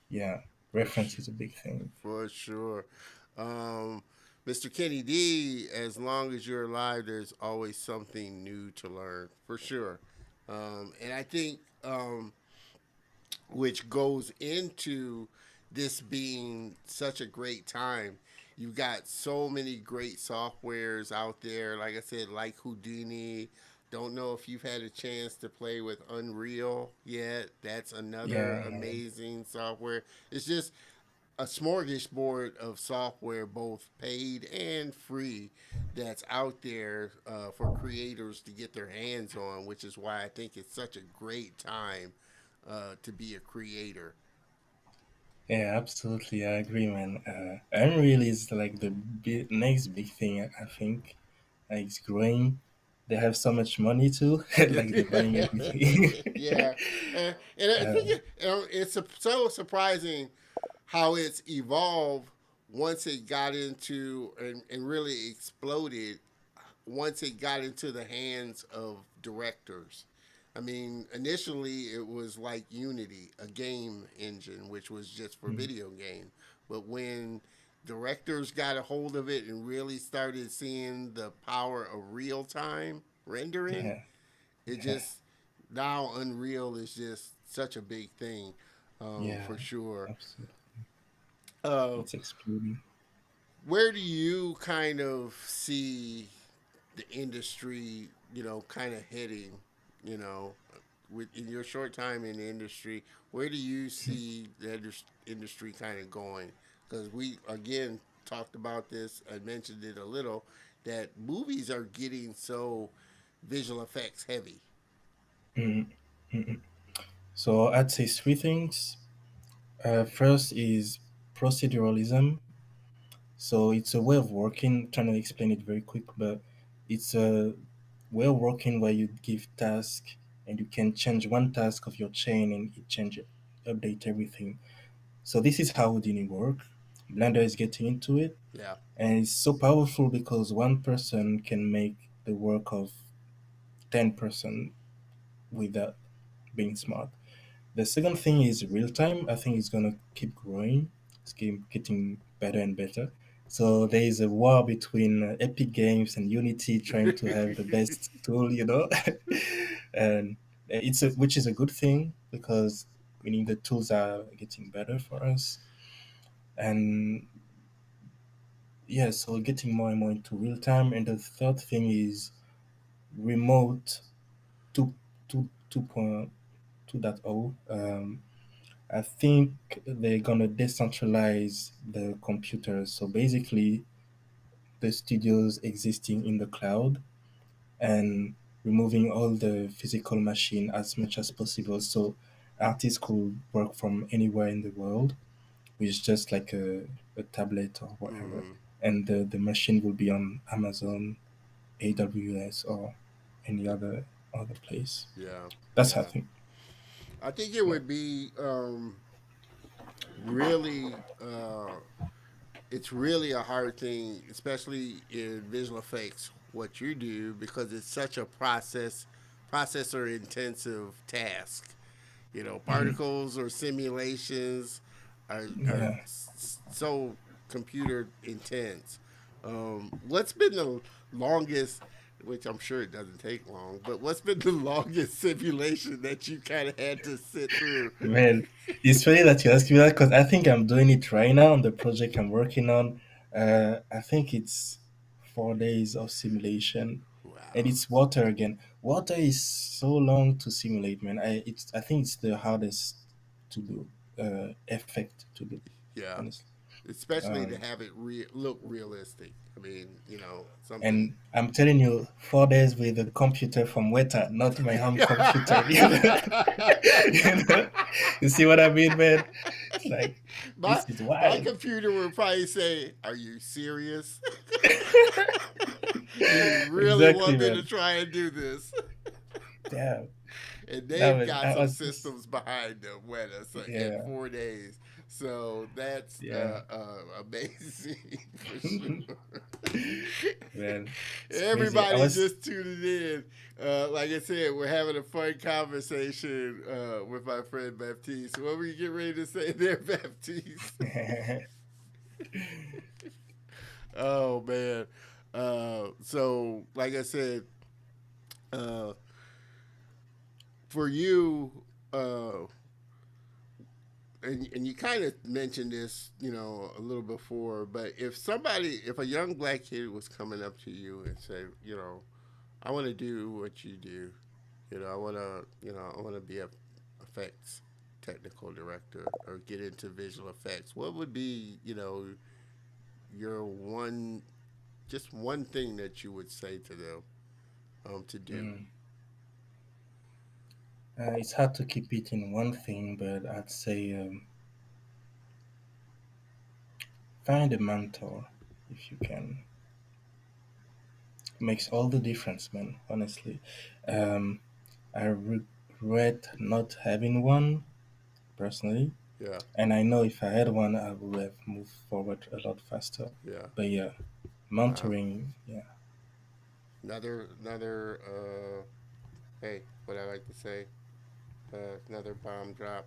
yeah, for reference sure. is a big thing. For sure. Um, Mr. Kenny D, as long as you're alive, there's always something new to learn, for sure. And I think, which goes into this being such a great time. You've got so many great softwares out there. Like I said, like Houdini. Don't know if you've had a chance to play with Unreal yet. That's another Yeah, amazing software. It's just a smorgasbord of software, both paid and free, that's out there for creators to get their hands on, which is why I think it's such a great time to be a creator. yeah, absolutely. I agree, man. Unreal is like the next big thing. I think it's growing. They have so much money too, like they're buying everything. Yeah, and I think uh, it's so surprising how it's evolved once it got into and really exploded once it got into the hands of directors. I mean, initially it was like Unity, a game engine, which was just for mm, video game. But when directors got a hold of it and really started seeing the power of real time rendering, yeah, it yeah, just now Unreal is just such a big thing, yeah, for sure. absolutely. Uh, It's exploding. where do you kind of see the industry, kind of heading, you know, with in your short time in the industry, where do you see the industry kind of going? Because we again talked about this, I mentioned it a little, that movies are getting so visual effects heavy. Mm, mm, mm. So I'd say three things. First is proceduralism. So it's a way of working. Trying to explain it very quick, but it's a way of working where you give task and you can change one task of your chain and it change it, update everything. So this is how Houdini work. Blender is getting into it, Yeah, and it's so powerful because one person can make the work of 10% without being smart. The second thing is real time. I think it's gonna keep growing. It's getting better and better. So there is a war between Epic Games and Unity trying to have the best tool. And which is a good thing because meaning the tools are getting better for us. And yeah, so getting more and more into real time. And the third thing is remote 2 2.0. I think they're gonna decentralize the computers. So basically, the studios existing in the cloud and removing all the physical machine as much as possible, so artists could work from anywhere in the world with just like a tablet or whatever, Mm-hmm. and the machine will be on Amazon, AWS, or any other place. Yeah, That's how I yeah. think. I think it Yeah. would be really. It's really a hard thing, especially in visual effects, what you do, because it's such a processor intensive task. You know, Mhm. particles or simulations are Yeah. so computer intense. What's been the longest, which I'm sure it doesn't take long, but what's been the longest simulation that you kind of had to sit through? Man, it's funny that you ask me that because I think I'm doing it right now on the project I'm working on. I think it's 4 days of simulation, and Wow. it's water again. Water is so long to simulate, man. I think it's the hardest to do, effect to do, Yeah. honestly. Especially to Um, have it look realistic. I mean, something. and I'm telling you, 4 days with a computer from Weta, not my home computer. You know, you see what I mean, man? It's like my this is my wild. computer would probably say, "Are you serious? You really Exactly, want me to man. try and do this?" Yeah, And that they've was got I some was just systems behind them with us in yeah, 4 days. So that's yeah, amazing for sure. man. It's crazy. I Everybody was just tuning in. Like I said, we're having a fun conversation with my friend Baptiste. What were you getting ready to say there, Baptiste? Oh man. So like I said, uh, for you, uh, and you kind of mentioned this, a little before, but if a young black kid was coming up to you and say, I want to do what you do, I want to be a effects technical director or get into visual effects, what would be, your just one thing that you would say to them to do? mm, it's hard to keep it in one thing, but I'd say find a mentor if you can. Makes all the difference, man. Honestly, um, I regret not having one personally, Yeah, and I know if I had one, I would have moved forward a lot faster. yeah. But yeah, Wow. mentoring, yeah. Another. Hey, what I like to say. Another bomb drop.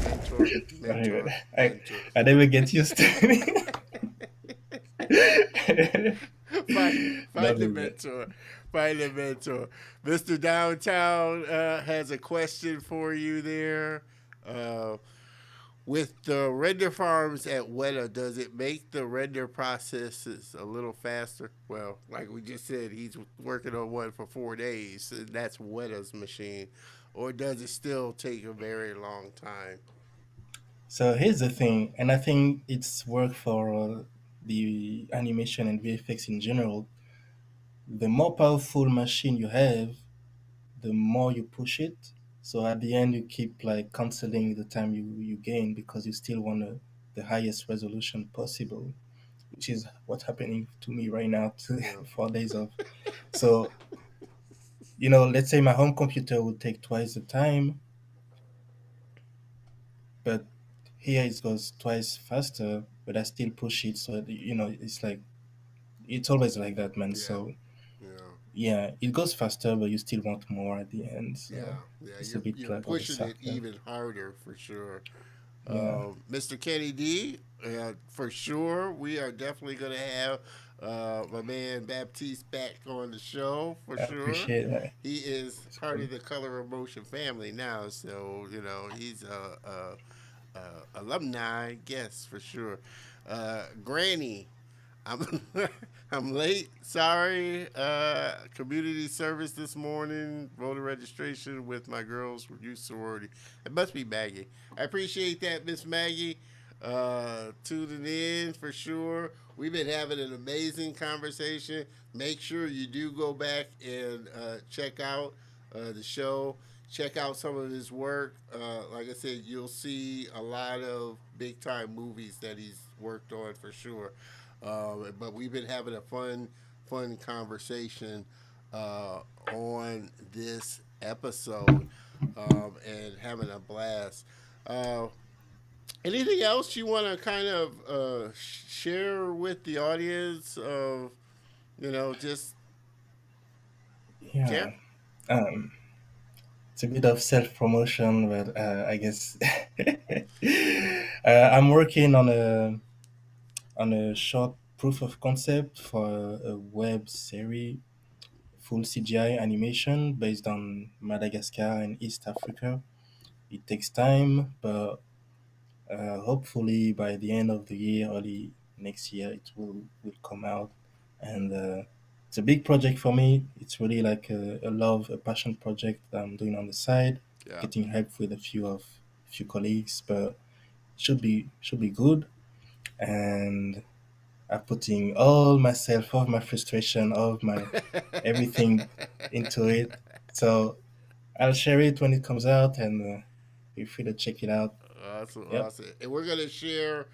Mentor, mentor, I mentor. I never get used to it. find find Love the it, man. mentor. Find the mentor. Mr. Downtown has a question for you there. Uh, with the render farms at Weta, does it make the render processes a little faster? Well, like we just said, he's working on one for 4 days, and that's Weta's machine. Or does it still take a very long time? So here's the thing, and I think it's work for the animation and VFX in general. The more powerful machine you have, the more you push it. So at the end, you keep like canceling the time you gain because you still want the highest resolution possible, which is what's happening to me right now. Yeah, 4 days of so let's say my home computer would take twice the time, but here it goes twice faster, but I still push it. So it's like it's always like that, man. yeah, So yeah. yeah, it goes faster, but you still want more at the end. So Yeah, yeah, it's a bit you're like of a pushing it circle. even harder for sure. Yeah, Mr. Kenny D, for sure, we are definitely gonna have my man Baptiste back on the show for I sure. appreciate that. He is It's part cool. of the Color of Motion family now, so he's alumni guest for sure. Granny, I'm I'm late. Sorry. Community service this morning. Voter registration with my girls' youth sorority. It must be Maggie. I appreciate that, Miss Maggie. tuning in for sure. We've been having an amazing conversation. Make sure you do go back and check out the show. Check out some of his work. Like I said, you'll see a lot of big time movies that he's worked on for sure. But we've been having a fun conversation on this episode and having a blast. Uh, Anything else you want to kind of share with the audience? Of just share. Yeah. Um, it's a bit of self promotion, but I guess I'm working on a short proof of concept for a web series, full CGI animation based on Madagascar and East Africa. It takes time, but hopefully by the end of the year, early next year, it will come out. And it's a big project for me. It's really like a love, a passion project that I'm doing on the side, Yeah. getting help with a few colleagues, but should be good. And I'm putting all my frustration, all of my everything into it. So I'll share it when it comes out, and feel free to check it out. Awesome, Yep. awesome. And we're gonna share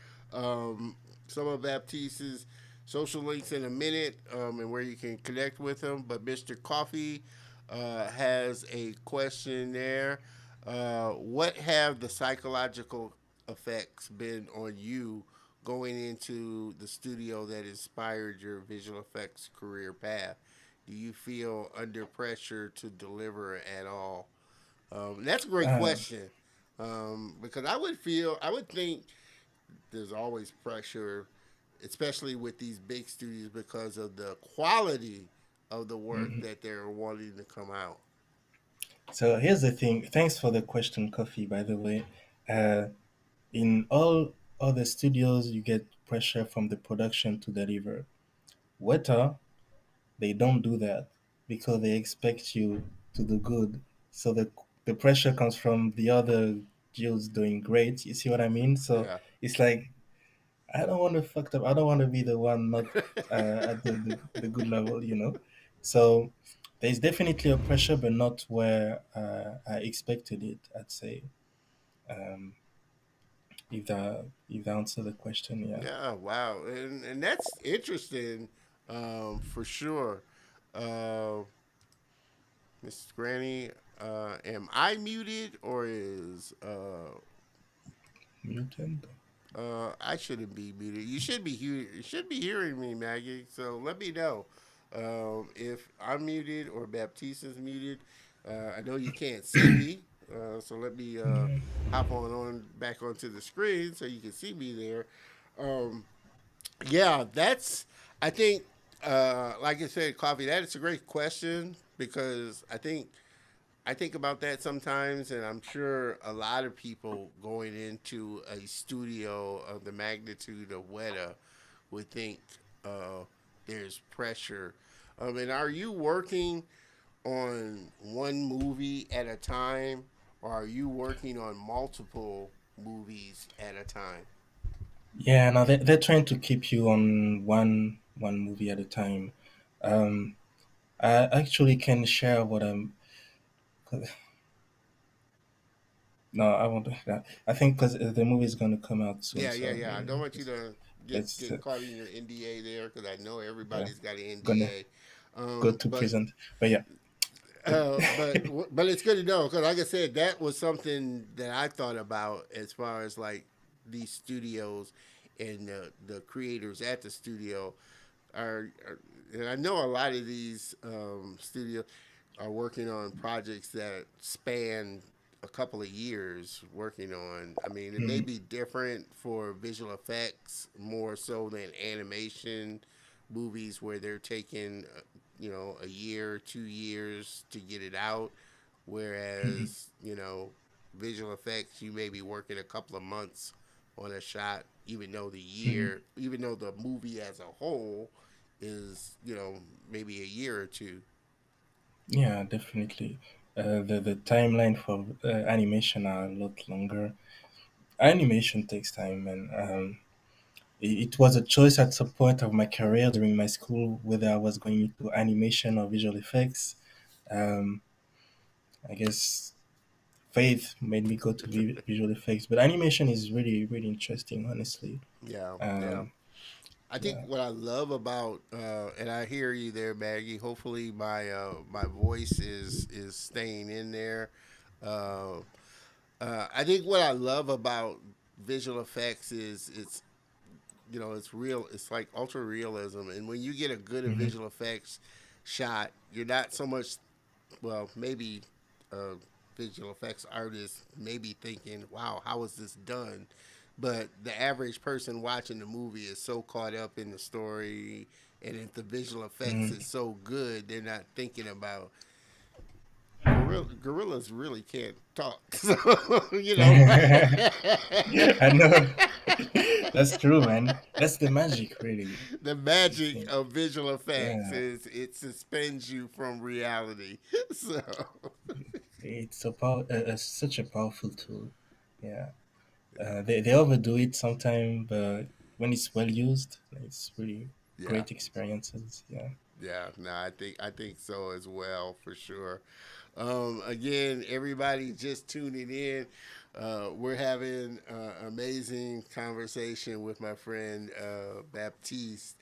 some of Baptiste's social links in a minute, and where you can connect with him. But Mr. Coffee has a question there. What have the psychological effects been on you going into the studio that inspired your visual effects career path? Do you feel under pressure to deliver at all? That's a great Uh, question, because I would think there's always pressure, especially with these big studios, because of the quality of the work mhm. that they're wanting to come out. So here's the thing. Thanks for the question, Coffee, by the way. Uh, in all other studios, you get pressure from the production to deliver. Weta, they don't do that because they expect you to do good. So the pressure comes from the other guilds doing great. You see what I mean? So Yeah. it's like I don't want to fuck up. I don't want to be the one not at the good level, you know. So there's definitely a pressure, but not where I expected it. I'd say, um, if that answer the question, yeah. Yeah. Wow. And that's interesting, for sure. Uh, Mrs. Granny, am I muted or is Mutant. I shouldn't be muted. You should be hearing me, Maggie. So let me know if I'm muted or Baptiste is muted. I know you can't see me, so let me Yeah. hop on back onto the screen so you can see me there. Um, yeah, that's. I think, like I said, coffee. That is a great question because I think about that sometimes, and I'm sure a lot of people going into a studio of the magnitude of Weta would think uh, there's pressure. And are you working on one movie at a time, or are you working on multiple movies at a time? Yeah, now they're trying to keep you on one movie at a time. Um, I actually can share what I'm. No, I won't do that. I think because the movie is going to come out soon, Yeah, yeah, so yeah. I don't want you just to let's get caught in your NDA there because I know yeah, everybody's got an gonna NDA. go to But prison. But yeah, the, but it's good to know because, like I said, that was something that I thought about as far as like these studios and the creators at the studio are, and I know a lot of these studios are working on projects that span a couple of years working on. I mean, it may mhm, be different for visual effects more so than animation movies where they're taking a year, 2 years to get it out, mhm, whereas visual effects you may be working a couple of months on a shot, mhm. even though the movie as a whole is maybe a year or two. Yeah, definitely. The timeline for animation are a lot longer. Animation takes time, and it was a choice at some point of my career during my school whether I was going into animation or visual effects. Um, I guess faith made me go to visual effects, but animation is really really interesting, honestly. Yeah, yeah. Um, I think yeah. what I love about, and I hear you there, Maggie. Hopefully, my voice is staying in there. Uh, I think what I love about visual effects is it's real. It's like ultra realism, and when you get a good Hmm. visual effects shot, you're not so much, well, maybe a visual effects artist may be thinking, wow, how is this done? But the average person watching the movie is so caught up in the story, and if the visual effects is Hmm. so good, they're not thinking about gorillas really can't talk. So, you know, I know. That's true, man. That's the magic, really. the I magic think. of visual effects Yeah, is it suspends you from reality. So, it's such a powerful tool. Yeah, they overdo it sometimes, but when it's well used, it's really yeah. great experiences. Yeah. Yeah, no, I think so as well for sure. Again, everybody just tuning in. We're having amazing conversation with my friend Baptiste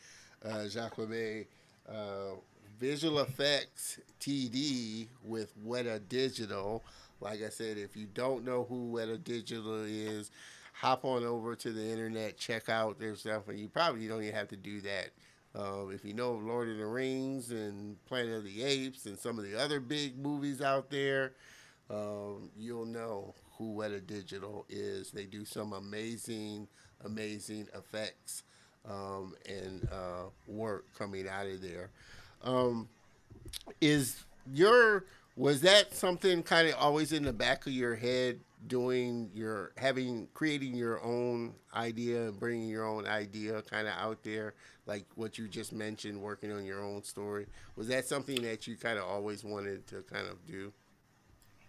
Jaquemet, uh, Visual Effects TD with Weta Digital. Like I said, if you don't know who Weta Digital is, hop on over to the internet, check out their stuff, and you probably don't even have to do that. If you know Lord of the Rings and Planet of the Apes and some of the other big movies out there, you'll know who Weta Digital is. They do some amazing, amazing effects and work coming out of there. Um, is your was that something kind of always in the back of your head, doing your having creating your own idea and bringing your own idea kind of out there, like what you just mentioned, working on your own story? Was that something that you kind of always wanted to kind of do?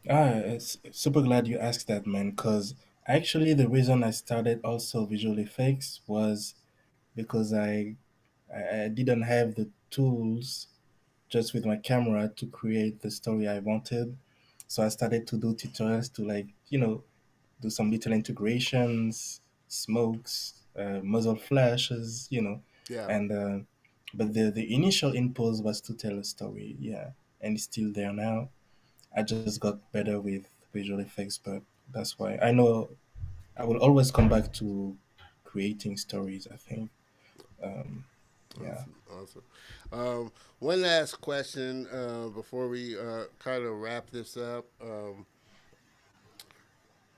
It's super glad you asked that, man. Cause actually, the reason I started also visual effects was because I didn't have the tools just with my camera to create the story I wanted. So I started to do tutorials to, like, do some little integrations, smokes, muzzle flashes, Yeah. and but the initial impulse was to tell a story, yeah, and it's still there now. I just got better with visual effects, but that's why I know I will always come back to creating stories. I think, um, yeah. Awesome, awesome. One last question before we kind of wrap this up.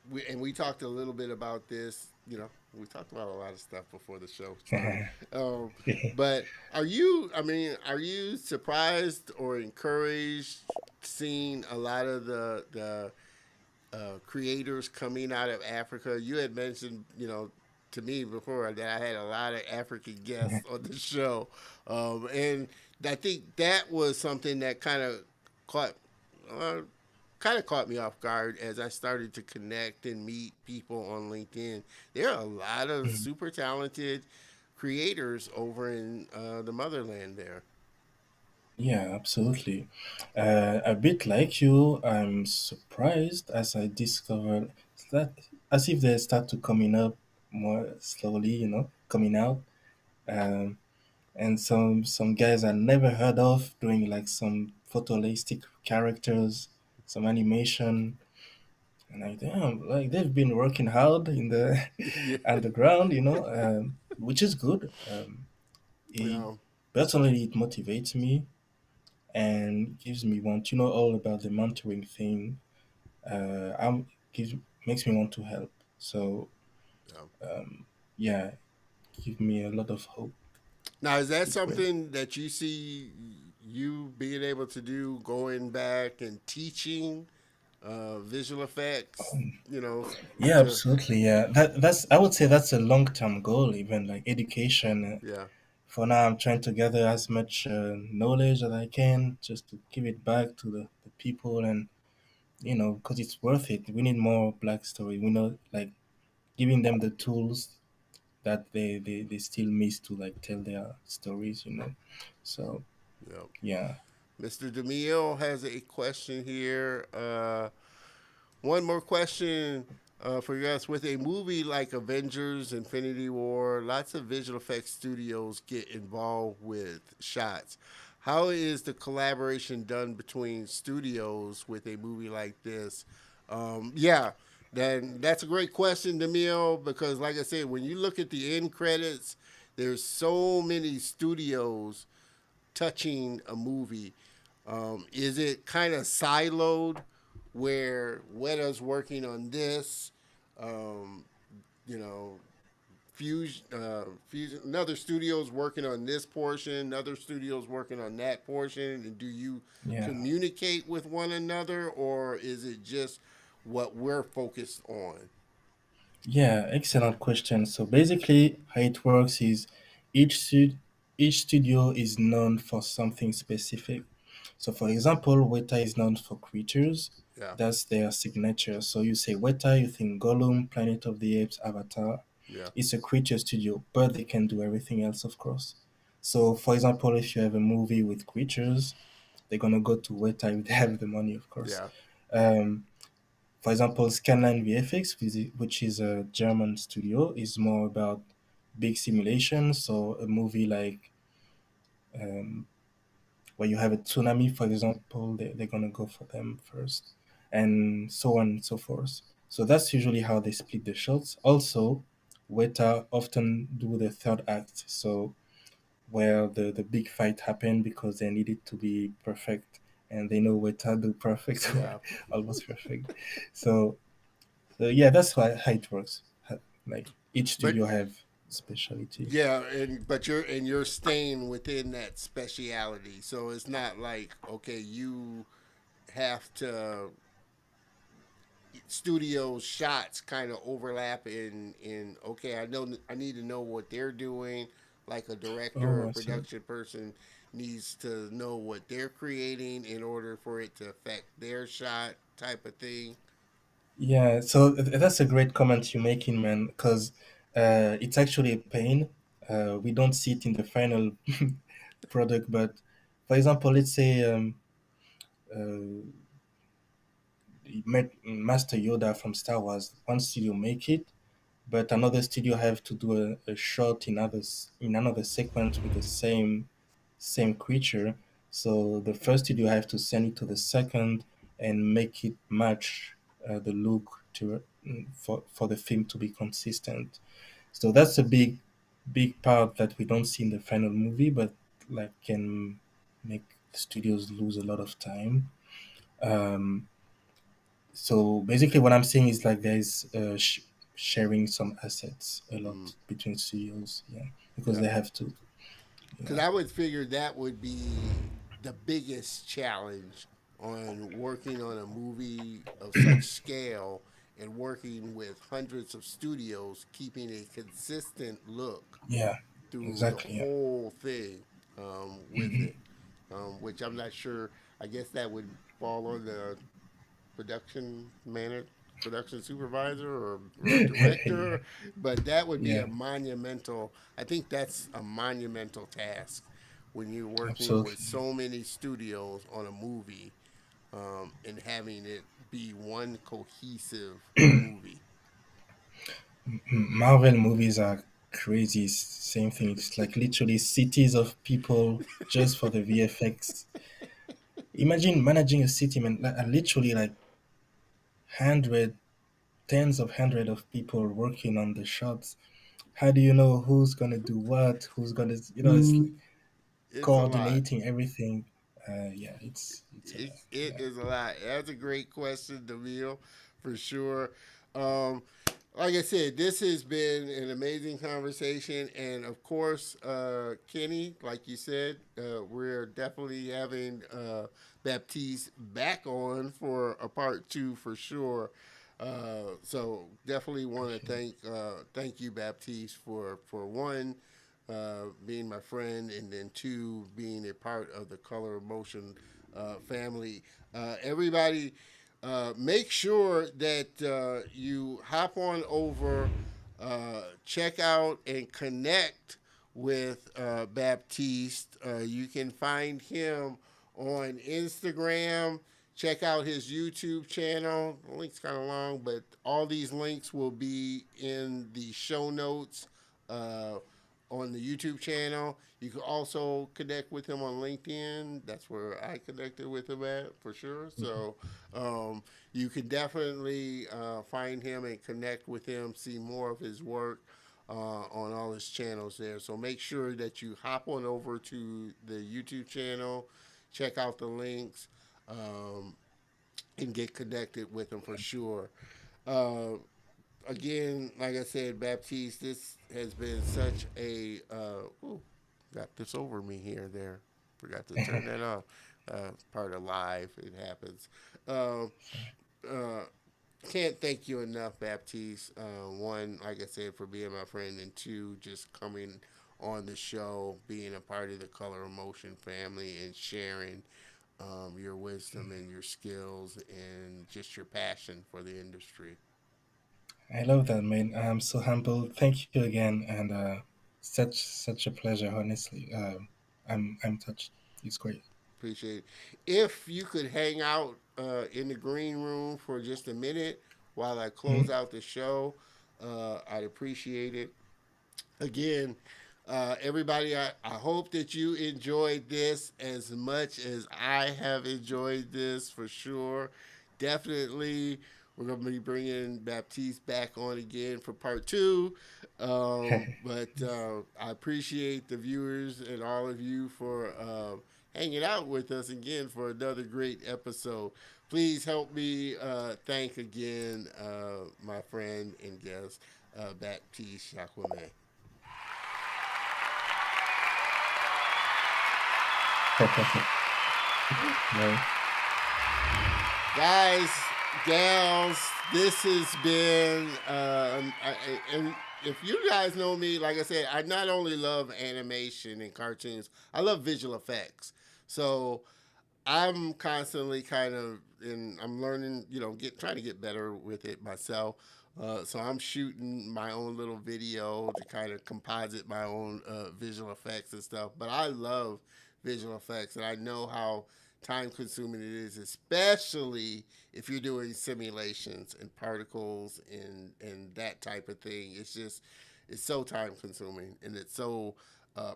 We talked a little bit about this. We talked about a lot of stuff before the show started. Um, but are you? I mean, are you surprised or encouraged seeing a lot of the creators coming out of Africa? You had mentioned, to me before that I had a lot of African guests on the show, and I think that was something that caught uh, kind of caught me off guard as I started to connect and meet people on LinkedIn. There are a lot of super talented creators over in the motherland there. Yeah, absolutely. A bit like you, I'm surprised as I discovered that as if they start to coming up more slowly, coming out. Um, and some guys I never heard of doing like some photorealistic characters, some animation, and like damn, like they've been working hard in the Yeah. underground, which is good. It Um, personally it motivates me and gives me want. All about the mentoring thing. Gives makes me want to help. So yeah. yeah, give me a lot of hope. Now, is that It's great. something that you see you being able to do, going back and teaching visual effects? You know, Yeah, to absolutely. Yeah, that's I would say that's a long term goal. Even like education. yeah, For now, I'm trying to gather as much knowledge as I can just to give it back to the people, and because it's worth it. We need more Black story. We know, like, giving them the tools that they still miss to like tell their stories, you know. So Yep. yeah. Mr. DeMille has a question here. One more question for you guys. With a movie like Avengers Infinity War, lots of visual effects studios get involved with shots. How is the collaboration done between studios with a movie like this? Yeah, then that's a great question, Demille, because like I said, when you look at the end credits, there's so many studios touching a movie. Is it kind of siloed where Weta's working on this, um, you know, Fusion, another studio's working on this portion, another studio's working on that portion, and do you Yeah. communicate with one another, or is it just what we're focused on? Yeah, excellent question. So basically, how it works is each each studio is known for something specific. So, for example, Weta is known for creatures. Yeah, That's their signature. So you say Weta, you think Gollum, Planet of the Apes, Avatar. yeah, It's a creature studio, but they can do everything else, of course. So, for example, if you have a movie with creatures, they're gonna go to Weta if they have the money, of course. yeah, Um, for example, Scanline VFX, which is a German studio, is more about big simulations. So a movie like um, where you have a tsunami, for example, they're gonna go for them first, and so on and so forth. So that's usually how they split the shots. Also, Weta often do the third act, so where the big fight happened because they need it to be perfect, and they know Weta do perfect, yeah. almost perfect. So So yeah, that's how it works. Like each But studio have specialty. yeah, and but you're staying within that speciality, so it's not like okay, you have to studio shots kind of overlap in okay, I know I need to know what they're doing, like a director Oh, or I see. production person needs to know what they're creating in order for it to affect their shot type of thing. Yeah, so that's a great comment you're making, man. Because it's actually a pain. We don't see it in the final product, but for example, let's say uh, Master Yoda from Star Wars. One studio make it, but another studio have to do a shot in in another sequence with the same creature. So the first studio have to send it to the second and make it match the look to for the film to be consistent. So that's a big part that we don't see in the final movie, but like can make studios lose a lot of time. Um, so basically, what I'm saying is like there's sharing some assets a Mm, lot between studios, yeah, because yeah, they have to, because yeah, I would figure that would be the biggest challenge on working on a movie of such scale and working with hundreds of studios, keeping a consistent look yeah, through the exactly, yeah, whole thing with it, which I'm not sure. I guess that would fall on the production manager, production supervisor, or yeah, director, but that would be yeah, a monumental. I think that's a monumental task when you're working with absolutely. so many studios on a movie and having it be one cohesive movie. Marvel movies are crazy. Same thing. It's like literally cities of people just for the VFX. Imagine managing a city, man. Literally like hundred, tens of hundred of people working on the shots. How do you know who's gonna do what? Who's gonna, it's It's a lot. coordinating everything. Yeah, it's a lot. It Yeah, is a lot. That's a great question, Demille, for sure. Um, like I said, this has been an amazing conversation, and of course, Kenny, like you said, we're definitely having Baptiste back on for a part two for sure. So definitely want to appreciate it. thank you, Baptiste, for one being my friend, and then two being a part of the Color of Motion family. Everybody, make sure that you hop on over, check out and connect with Baptiste. You can find him on Instagram. Check out his YouTube channel. The link's kind of long, but all these links will be in the show notes on the YouTube channel. You can also connect with him on LinkedIn. That's where I connected with him at for sure. So you can definitely find him and connect with him, see more of his work on all his channels there. So make sure that you hop on over to the YouTube channel, check out the links, and get connected with him for sure. Again, like I said, Baptiste, this has been such a got this over me here. There, forgot to turn that off. Part of live, it happens. Uh, can't thank you enough, Baptiste. One, like I said, for being my friend, and two, just coming on the show, being a part of the Color Emotion family, and sharing your wisdom and your skills and just your passion for the industry. I love that, man. I'm so humble. Thank you again, and such a pleasure. Honestly, I'm touched. It's great. Appreciate it. If you could hang out in the green room for just a minute while I close Mhm. out the show, I'd appreciate it. Again, everybody, I hope that you enjoyed this as much as I have enjoyed this for sure. Definitely, we're going to be bringing Baptiste back on again for part two. But I appreciate the viewers and all of you for hanging out with us again for another great episode. Please help me thank again my friend and guest, Baptiste Jaquemet. No. Guys, gals, this has been, and if you guys know me, like I said, I not only love animation and cartoons, I love visual effects. So I'm constantly kind of, and I'm learning, trying to get better with it myself. So I'm shooting my own little video to kind of composite my own visual effects and stuff. But I love visual effects, and I know how time consuming it is, especially if you're doing simulations and particles and that type of thing. It's so time consuming, and it's so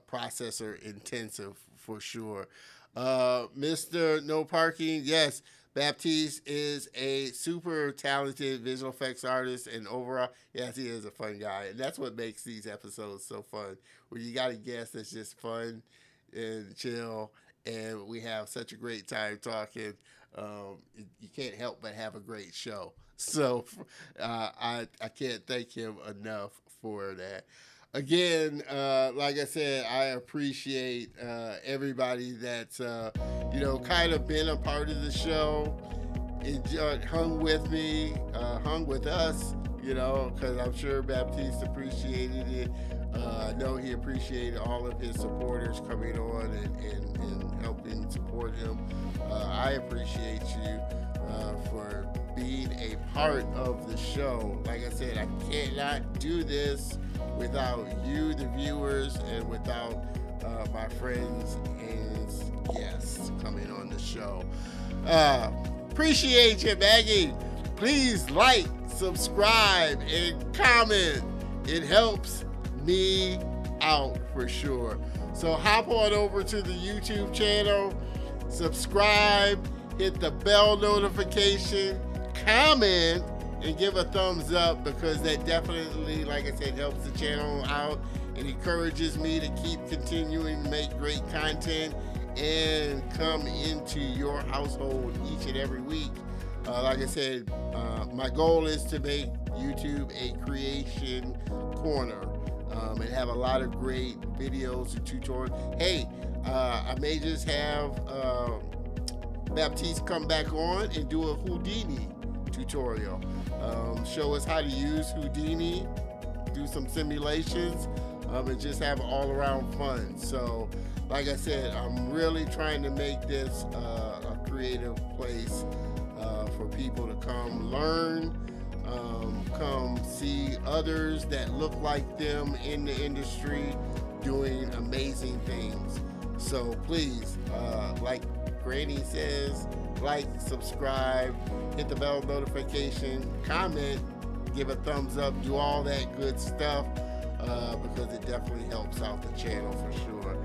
processor intensive for sure. Mr. No Parking, yes, Baptiste is a super talented visual effects artist, and overall, yes, he is a fun guy, and that's what makes these episodes so fun. Where you got a guest that's just fun and chill, and we have such a great time talking. You can't help but have a great show. So I can't thank him enough for that. Again, like I said, I appreciate everybody that's kind of been a part of the show, hung with me, hung with us, because I'm sure Baptiste appreciated it. I know he appreciated all of his supporters coming on and helping support him. I appreciate you for being a part of the show. Like I said, I cannot do this without you, the viewers, and without my friends and guests coming on the show. Appreciate you, Maggie. Please like, subscribe, and comment. It helps me out for sure. So hop on over to the YouTube channel, subscribe, hit the bell notification, comment, and give a thumbs up, because that definitely, like I said, helps the channel out and encourages me to keep continuing to make great content and come into your household each and every week. Like I said, my goal is to make YouTube a creation corner and have a lot of great videos and tutorials. Hey, I may just have Baptiste come back on and do a Houdini tutorial. Show us how to use Houdini, do some simulations, and just have all around fun. So, like I said, I'm really trying to make this a creative place for people to come learn, come see others that look like them in the industry doing amazing things. So please, like Granny says, like, subscribe, hit the bell notification, comment, give a thumbs up, do all that good stuff, because it definitely helps out the channel for sure.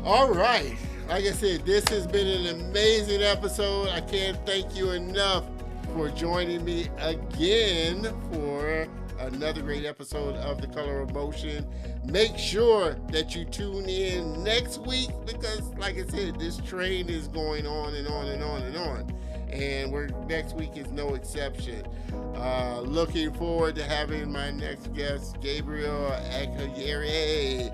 All right. Like I said, this has been an amazing episode. I can't thank you enough for joining me again for another great episode of The Color of Motion. Make sure that you tune in next week because, like I said, this train is going on and on and on and on. And next week is no exception. Looking forward to having my next guest, Gabriel Akayere,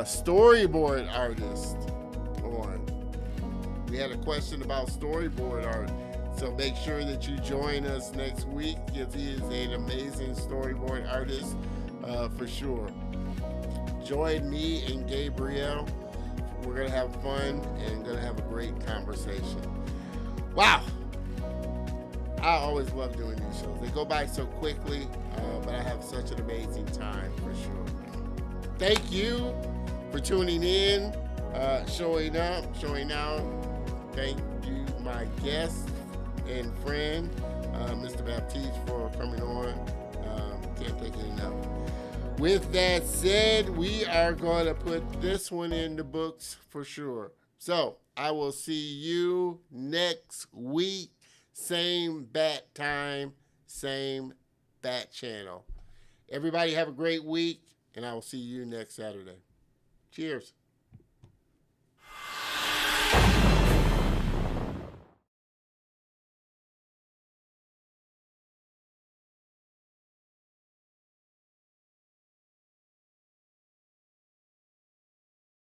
storyboard artist, on. We had a question about storyboard art, so make sure that you join us next week because he is an amazing storyboard artist for sure. Join me and Gabriel. We're going to have fun and going to have a great conversation. Wow. I always love doing these shows. They go by so quickly, but I have such an amazing time for sure. Thank you for tuning in, showing up, showing out. Thank you, my guest and friend, Mr. Baptiste, for coming on. Can't thank you enough. With that said, we are going to put this one in the books for sure. So I will see you next week. Same bat time, same bat channel. Everybody have a great week, and I will see you next Saturday. Cheers.